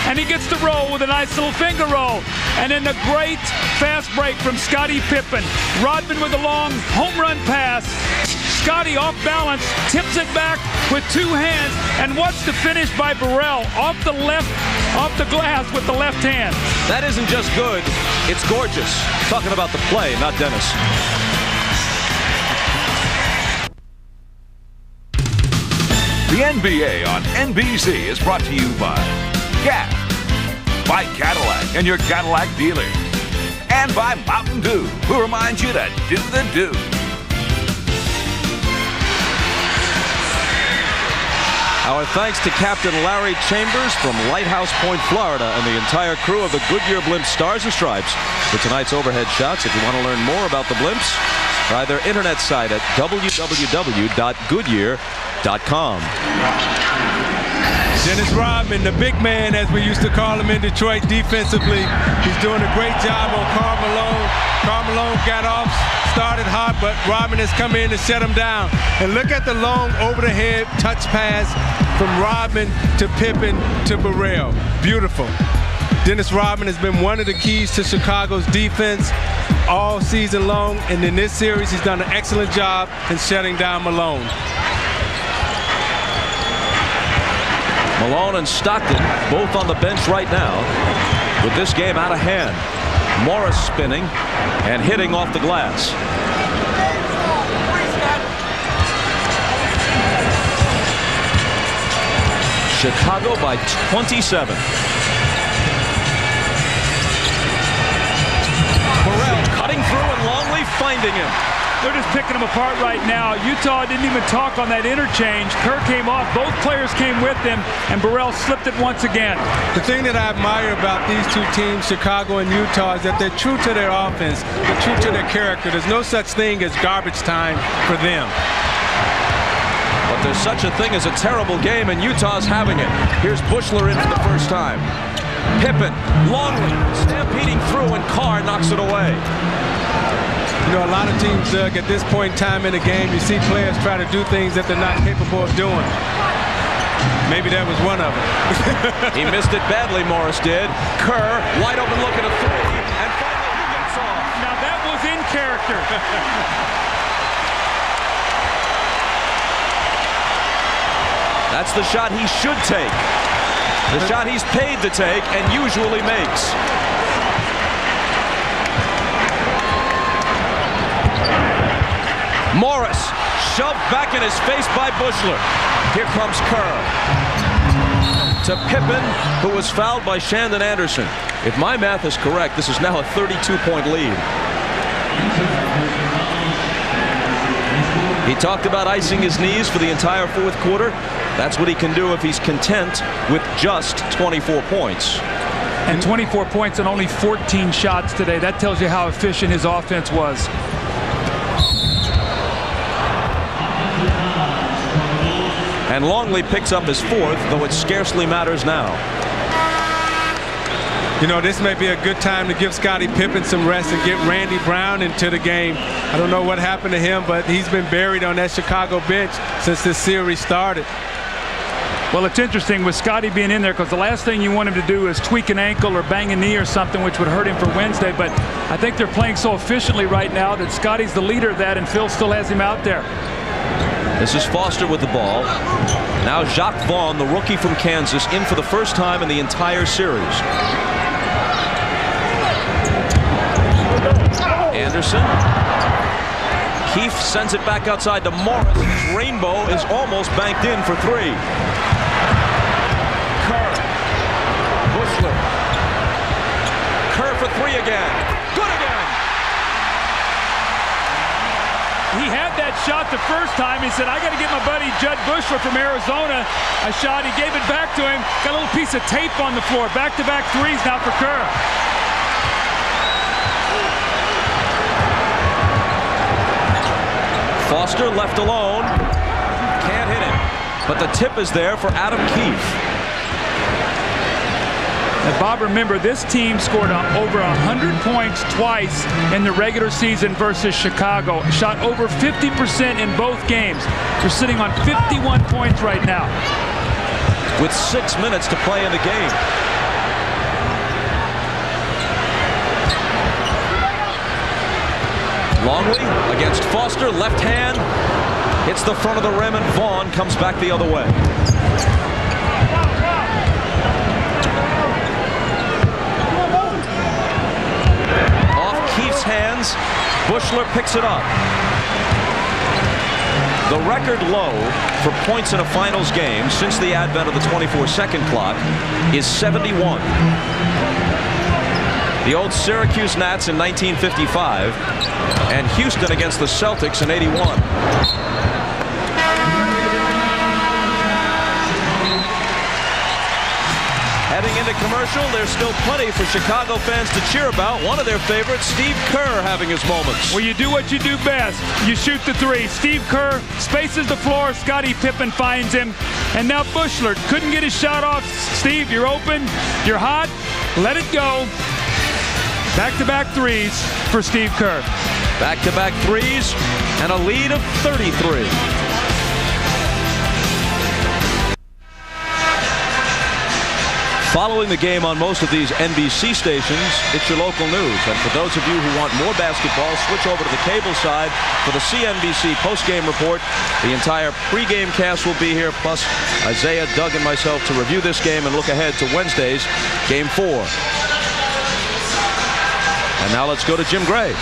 and he gets the roll with a nice little finger roll. And then the great fast break from Scottie Pippen. Rodman with a long home run pass. Scotty off balance, tips it back with two hands, and watch the finish by Burrell off the glass with the left hand. That isn't just good, it's gorgeous. Talking about the play, not Dennis. The NBA on NBC is brought to you by Gap, by Cadillac and your Cadillac dealers, and by Mountain Dew, who reminds you to do the do. Our thanks to Captain Larry Chambers from Lighthouse Point, Florida, and the entire crew of the Goodyear Blimp Stars and Stripes for tonight's overhead shots. If you want to learn more about the Blimps, try their internet site at www.goodyear.com. Dennis Rodman, the big man, as we used to call him in Detroit defensively. He's doing a great job on Karl Malone. Karl Malone got off, started hot, but Rodman has come in to shut him down. And look at the long over-the-head touch pass from Rodman to Pippen to Burrell. Beautiful. Dennis Rodman has been one of the keys to Chicago's defense all season long, and in this series he's done an excellent job in shutting down Malone. Malone and Stockton both on the bench right now with this game out of hand. Morris spinning and hitting off the glass. Chicago by 27. Burrell cutting through and Longley finding him. They're just picking them apart right now. Utah didn't even talk on that interchange. Kerr came off. Both players came with him, and Burrell slipped it once again. The thing that I admire about these two teams, Chicago and Utah, is that they're true to their offense. They're true to their character. There's no such thing as garbage time for them. But there's such a thing as a terrible game, and Utah's having it. Here's Bushler in for the first time. Pippen, Longley, stampeding through, and Carr knocks it away. You know, a lot of teams, Doug, at this point in time in the game, you see players try to do things that they're not capable of doing. Maybe that was one of them. He missed it badly, Morris did. Kerr, wide open look at a three, and finally he gets off. Now that was in character. That's the shot he should take. The shot he's paid to take and usually makes. Morris shoved back in his face by Bushler. Here comes Kerr. To Pippen, who was fouled by Shandon Anderson. If my math is correct, this is now a 32-point lead. He talked about icing his knees for the entire fourth quarter. That's what he can do if he's content with just 24 points. And 24 points and only 14 shots today. That tells you how efficient his offense was. And Longley picks up his fourth, though it scarcely matters now. You know, this may be a good time to give Scottie Pippen some rest and get Randy Brown into the game. I don't know what happened to him, but he's been buried on that Chicago bench since this series started. Well, it's interesting with Scotty being in there because the last thing you want him to do is tweak an ankle or bang a knee or something, which would hurt him for Wednesday. But I think they're playing so efficiently right now that Scotty's the leader of that, and Phil still has him out there. This is Foster with the ball. Now Jacques Vaughn, the rookie from Kansas, in for the first time in the entire series. Anderson. Keefe sends it back outside to Morris. Rainbow is almost banked in for three. Kerr. Bushler. Kerr for three again. Good again. He had that shot the first time. He said, I got to get my buddy Judd Bushler from Arizona a shot. He gave it back to him. Got a little piece of tape on the floor. Back-to-back threes now for Kerr. Foster left alone. Can't hit him. But the tip is there for Adam Keefe. And Bob, remember, this team scored over 100 points twice in the regular season versus Chicago. Shot over 50% in both games. They're sitting on 51 points right now. With 6 minutes to play in the game. Longley against Foster, left hand, hits the front of the rim, and Vaughn comes back the other way. Off Keith's hands, Buechler picks it up. The record low for points in a finals game since the advent of the 24-second clock is 71. The old Syracuse Nats in 1955 and Houston against the Celtics in 81. Heading into commercial, there's still plenty for Chicago fans to cheer about. One of their favorites, Steve Kerr, having his moments. Well, you do what you do best. You shoot the three. Steve Kerr spaces the floor. Scottie Pippen finds him. And now Buechler couldn't get his shot off. Steve, you're open. You're hot. Let it go. Back-to-back threes for Steve Kerr. Back-to-back threes and a lead of 33. Following the game on most of these NBC stations, it's your local news. And for those of you who want more basketball, switch over to the cable side for the CNBC postgame report. The entire pregame cast will be here, plus Isaiah, Doug, and myself to review this game and look ahead to Wednesday's Game 4. And now let's go to Jim Gray.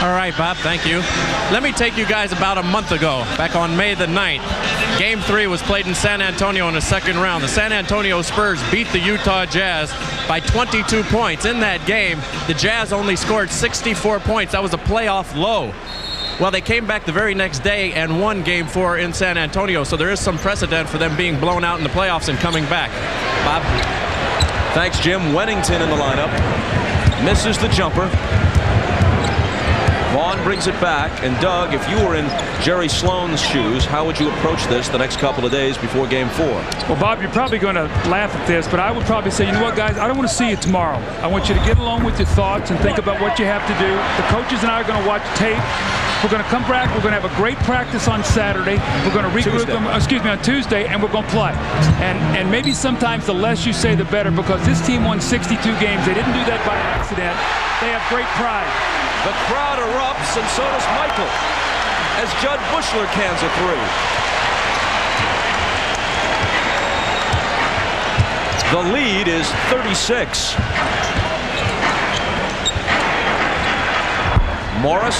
All right, Bob, thank you. Let me take you guys about a month ago, back on May the 9th. Game 3 was played in San Antonio in the second round. The San Antonio Spurs beat the Utah Jazz by 22 points. In that game, the Jazz only scored 64 points. That was a playoff low. Well, they came back the very next day and won Game 4 in San Antonio, so there is some precedent for them being blown out in the playoffs and coming back. Bob? Thanks, Jim. Wennington in the lineup. Misses the jumper. Vaughn brings it back. And Doug, if you were in Jerry Sloan's shoes, how would you approach this the next couple of days before Game 4? Well, Bob, you're probably going to laugh at this, but I would probably say, you know what, guys, I don't want to see you tomorrow. I want you to get along with your thoughts and think about what you have to do. The coaches and I are going to watch tape. We're going to come back. We're going to have a great practice on Saturday. We're going to regroup them, on Tuesday, and we're going to play. And maybe sometimes the less you say, the better, because this team won 62 games. They didn't do that by accident. They have great pride. The crowd erupts, and so does Michael, as Judd Buechler cans a three. The lead is 36. Morris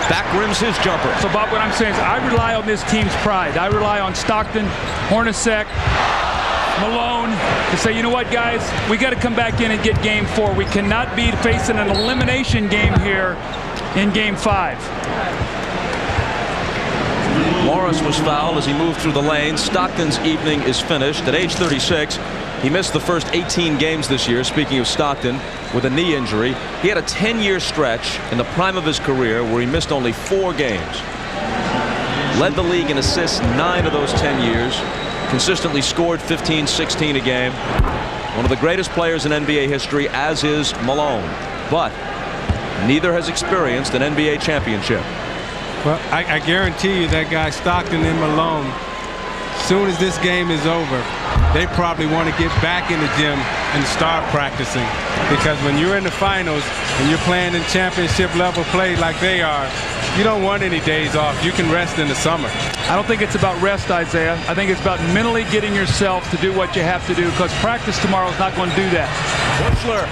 back rims his jumper. So, Bob, what I'm saying is I rely on this team's pride. I rely on Stockton, Hornacek, Malone to say, you know what, guys, we got to come back in and get Game 4. We cannot be facing an elimination game here in Game 5. Morris was fouled as he moved through the lane. Stockton's evening is finished. At age 36, he missed the first 18 games this year, speaking of Stockton, with a knee injury. He had a 10-year stretch in the prime of his career where he missed only 4 games. Led the league in assists 9 of those 10 years. Consistently scored 15, 16 a game. One of the greatest players in NBA history, as is Malone. But neither has experienced an NBA championship. Well, I guarantee you that guy Stockton and Malone, as soon as this game is over, they probably want to get back in the gym and start practicing. Because when you're in the finals and you're playing in championship level play like they are, you don't want any days off. You can rest in the summer. I don't think it's about rest, Isaiah. I think it's about mentally getting yourself to do what you have to do, because practice tomorrow is not going to do that. Buechler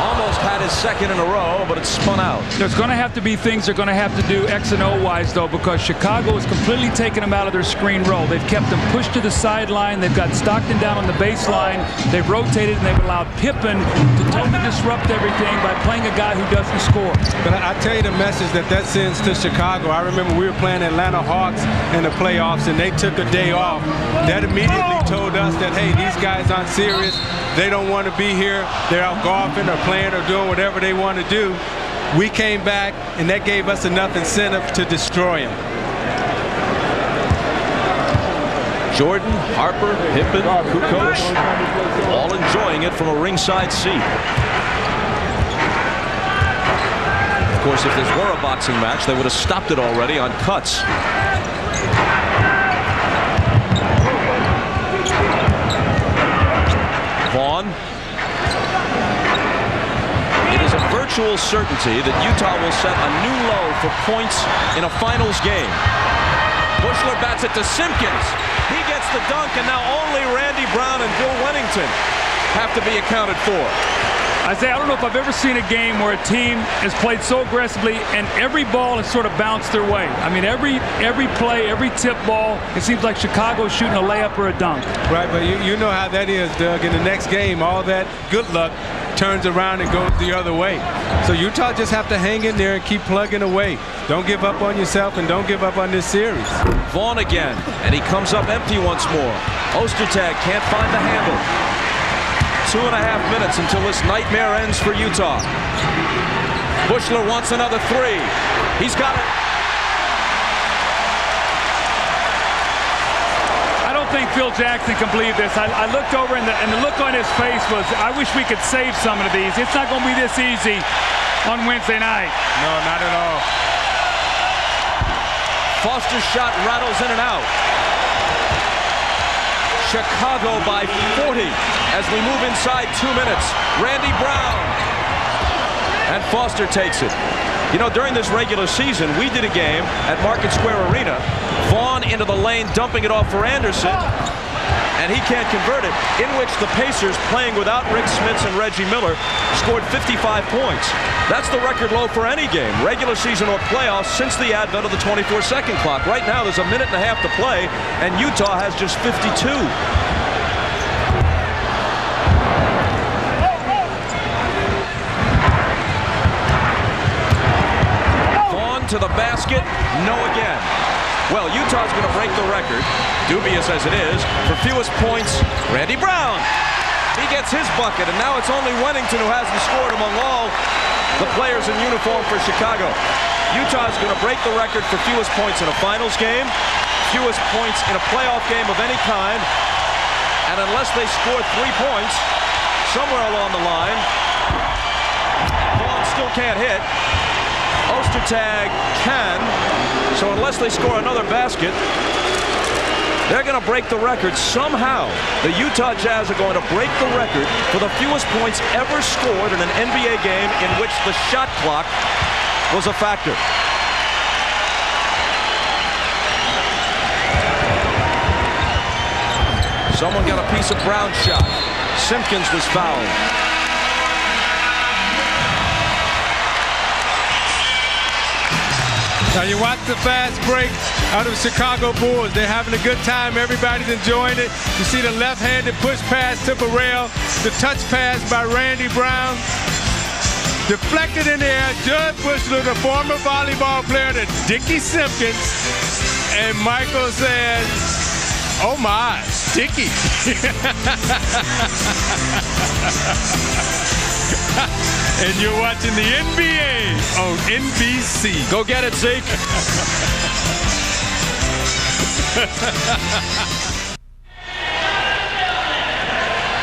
almost had his second in a row, but it's spun out. There's going to have to be things they're going to have to do X and O wise, though, because Chicago has completely taken them out of their screen roll. They've kept them pushed to the sideline. They've got Stockton down on the baseline. They've rotated, and they've allowed Pippen to totally disrupt everything by playing a guy who doesn't score. But I tell you the message that sends to Chicago. I remember we were playing Atlanta Hawks in the playoffs, and they took a day off. That immediately told us that, hey, these guys aren't serious. They don't want to be here. They're out golfing or playing or doing whatever they want to do. We came back, and that gave us enough incentive to destroy them. Jordan, Harper, Pippen, Kukoc, all enjoying it from a ringside seat. Of course, if this were a boxing match, they would have stopped it already on cuts. Vaughn. It is a virtual certainty that Utah will set a new low for points in a finals game. Buechler bats it to Simpkins. He gets the dunk, and now only Randy Brown and Bill Wennington have to be accounted for. Isaiah, I don't know if I've ever seen a game where a team has played so aggressively and every ball has sort of bounced their way. I mean, every play, every tip ball, it seems like Chicago's shooting a layup or a dunk. Right, but you know how that is, Doug. In the next game, all that good luck turns around and goes the other way. So Utah just have to hang in there and keep plugging away. Don't give up on yourself and don't give up on this series. Vaughn again, and he comes up empty once more. Ostertag can't find the handle. 2.5 minutes until this nightmare ends for Utah. Buechler wants another three. He's got it. I don't think Phil Jackson can believe this. I looked over and the look on his face was, I wish we could save some of these. It's not going to be this easy on Wednesday night. No, not at all. Foster's shot rattles in and out. Chicago by 40 as we move inside 2 minutes. Randy Brown. And Foster takes it. You know, during this regular season, we did a game at Market Square Arena. Vaughn into the lane, dumping it off for Anderson. And he can't convert it, in which the Pacers, playing without Rick Smits and Reggie Miller, scored 55 points. That's the record low for any game, regular season or playoffs, since the advent of the 24-second clock. Right now, there's a minute and a half to play, and Utah has just 52. Vaughn to the basket, no again. Well, Utah's going to break the record, dubious as it is, for fewest points. Randy Brown. He gets his bucket, and now it's only Wennington who hasn't scored among all the players in uniform for Chicago. Utah's going to break the record for fewest points in a finals game, fewest points in a playoff game of any kind, and unless they score 3 points somewhere along the line, Vaughn still can't hit. Ostertag can, so unless they score another basket, they're going to break the record. Somehow, the Utah Jazz are going to break the record for the fewest points ever scored in an NBA game in which the shot clock was a factor. Someone got a piece of Brown's shot. Simpkins was fouled. Now you watch the fast break out of Chicago Bulls. They're having a good time. Everybody's enjoying it. You see the left-handed push pass to Burrell, the touch pass by Randy Brown. Deflected in the air, Jud Buechler, the former volleyball player, to Dickie Simpkins. And Michael says, oh my, Dickie. And you're watching the NBA on NBC. Go get it, Zeke.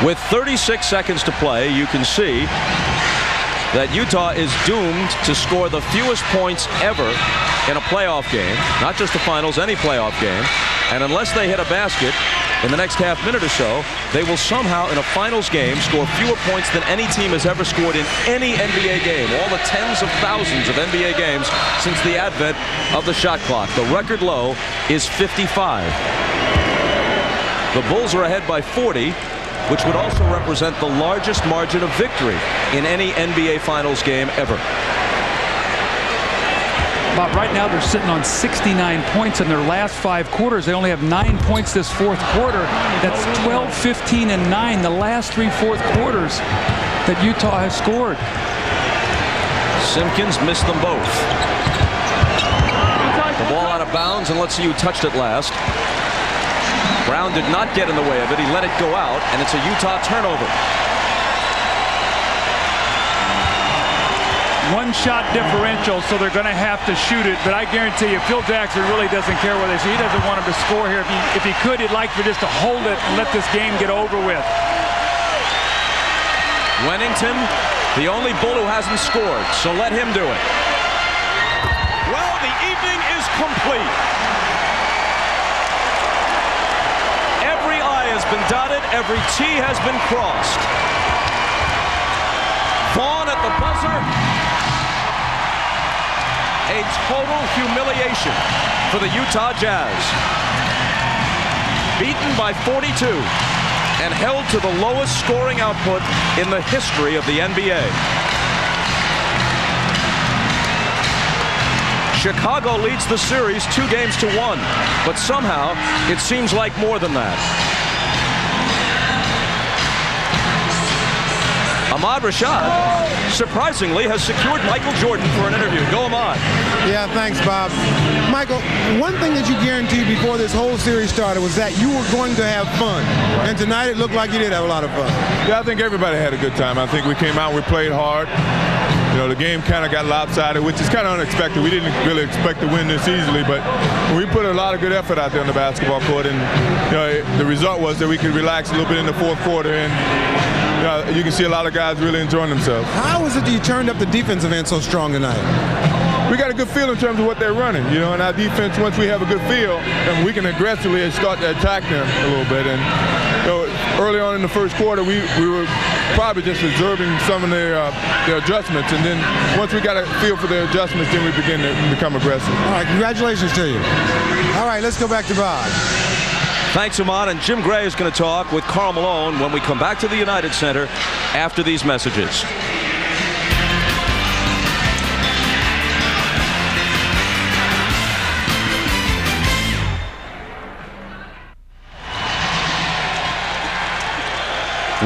With 36 seconds to play, you can see that Utah is doomed to score the fewest points ever in a playoff game, not just the finals, any playoff game. And unless they hit a basket in the next half minute or so, they will somehow, in a finals game, score fewer points than any team has ever scored in any NBA game. All the tens of thousands of NBA games since the advent of the shot clock. The record low is 55. The Bulls are ahead by 40, which would also represent the largest margin of victory in any NBA Finals game ever. Bob, right now they're sitting on 69 points in their last 5 quarters. They only have 9 points this fourth quarter. That's 12, 15, and 9, the last 3 fourth quarters that Utah has scored. Simpkins missed them both. The ball out of bounds, and let's see who touched it last. Brown did not get in the way of it. He let it go out, and it's a Utah turnover. one-shot differential, so they're going to have to shoot it. But I guarantee you, Phil Jackson really doesn't care what they say. He doesn't want him to score here. If he could, he'd like for just to hold it and let this game get over with. Wennington, the only Bull who hasn't scored, so let him do it. Well, the evening is complete. Every I has been dotted, every T has been crossed. Vaughn at the buzzer. A total humiliation for the Utah Jazz. Beaten by 42 and held to the lowest scoring output in the history of the NBA. Chicago leads the series 2-1, but somehow it seems like more than that. Ahmad Rashad, surprisingly, has secured Michael Jordan for an interview. Go, Ahmad. Yeah, thanks, Bob. Michael, one thing that you guaranteed before this whole series started was that you were going to have fun. And tonight it looked like you did have a lot of fun. Yeah, I think everybody had a good time. I think we came out, we played hard. You know, the game kind of got lopsided, which is kind of unexpected. We didn't really expect to win this easily, but we put a lot of good effort out there on the basketball court, and you know, the result was that we could relax a little bit in the fourth quarter, and you can see a lot of guys really enjoying themselves. How is it that you turned up the defensive end so strong tonight? We got a good feel in terms of what they're running, you know, and our defense, once we have a good feel, then we can aggressively start to attack them a little bit. And you know, early on in the first quarter, we were probably just observing some of their adjustments, and then once we got a feel for their adjustments, then we begin to become aggressive. All right, congratulations to you. All right, let's go back to Bob. Thanks, Ahmad. And Jim Gray is going to talk with Karl Malone when we come back to the United Center after these messages.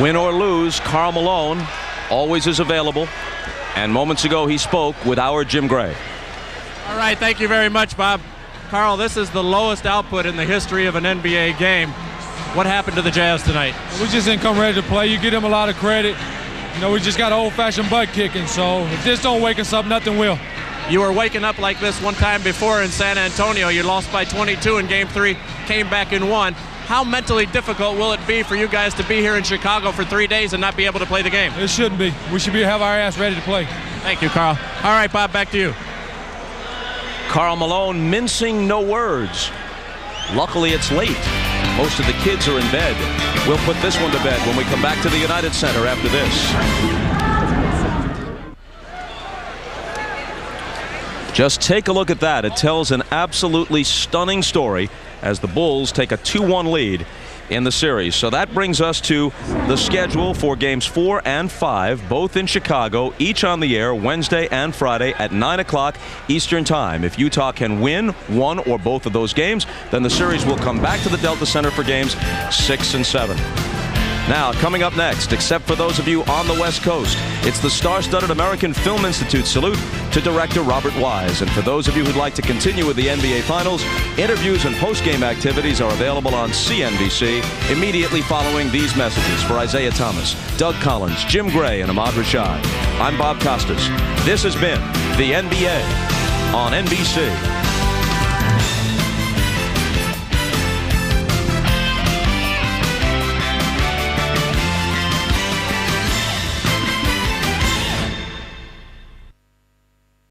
Win or lose, Karl Malone always is available. And moments ago, he spoke with our Jim Gray. All right, thank you very much, Bob. Karl, this is the lowest output in the history of an NBA game. What happened to the Jazz tonight? We just didn't come ready to play. You give them a lot of credit. You know, we just got old-fashioned butt kicking, so if this don't wake us up, nothing will. You were waking up like this one time before in San Antonio. You lost by 22 in Game 3, came back and won. How mentally difficult will it be for you guys to be here in Chicago for 3 days and not be able to play the game? It shouldn't be. We should have our ass ready to play. Thank you, Karl. All right, Bob, back to you. Karl Malone mincing no words. Luckily, it's late. Most of the kids are in bed. We'll put this one to bed when we come back to the United Center after this. Just take a look at that. It tells an absolutely stunning story as the Bulls take a 2-1 lead in the series. So that brings us to the schedule for games 4 and 5, both in Chicago, each on the air Wednesday and Friday at 9 o'clock Eastern Time. If Utah can win one or both of those games, then the series will come back to the Delta Center for games 6 and 7. Now, coming up next, except for those of you on the West Coast, it's the star-studded American Film Institute salute to director Robert Wise. And for those of you who'd like to continue with the NBA Finals, interviews and post-game activities are available on CNBC immediately following these messages. For Isaiah Thomas, Doug Collins, Jim Gray, and Ahmad Rashad, I'm Bob Costas. This has been the NBA on NBC.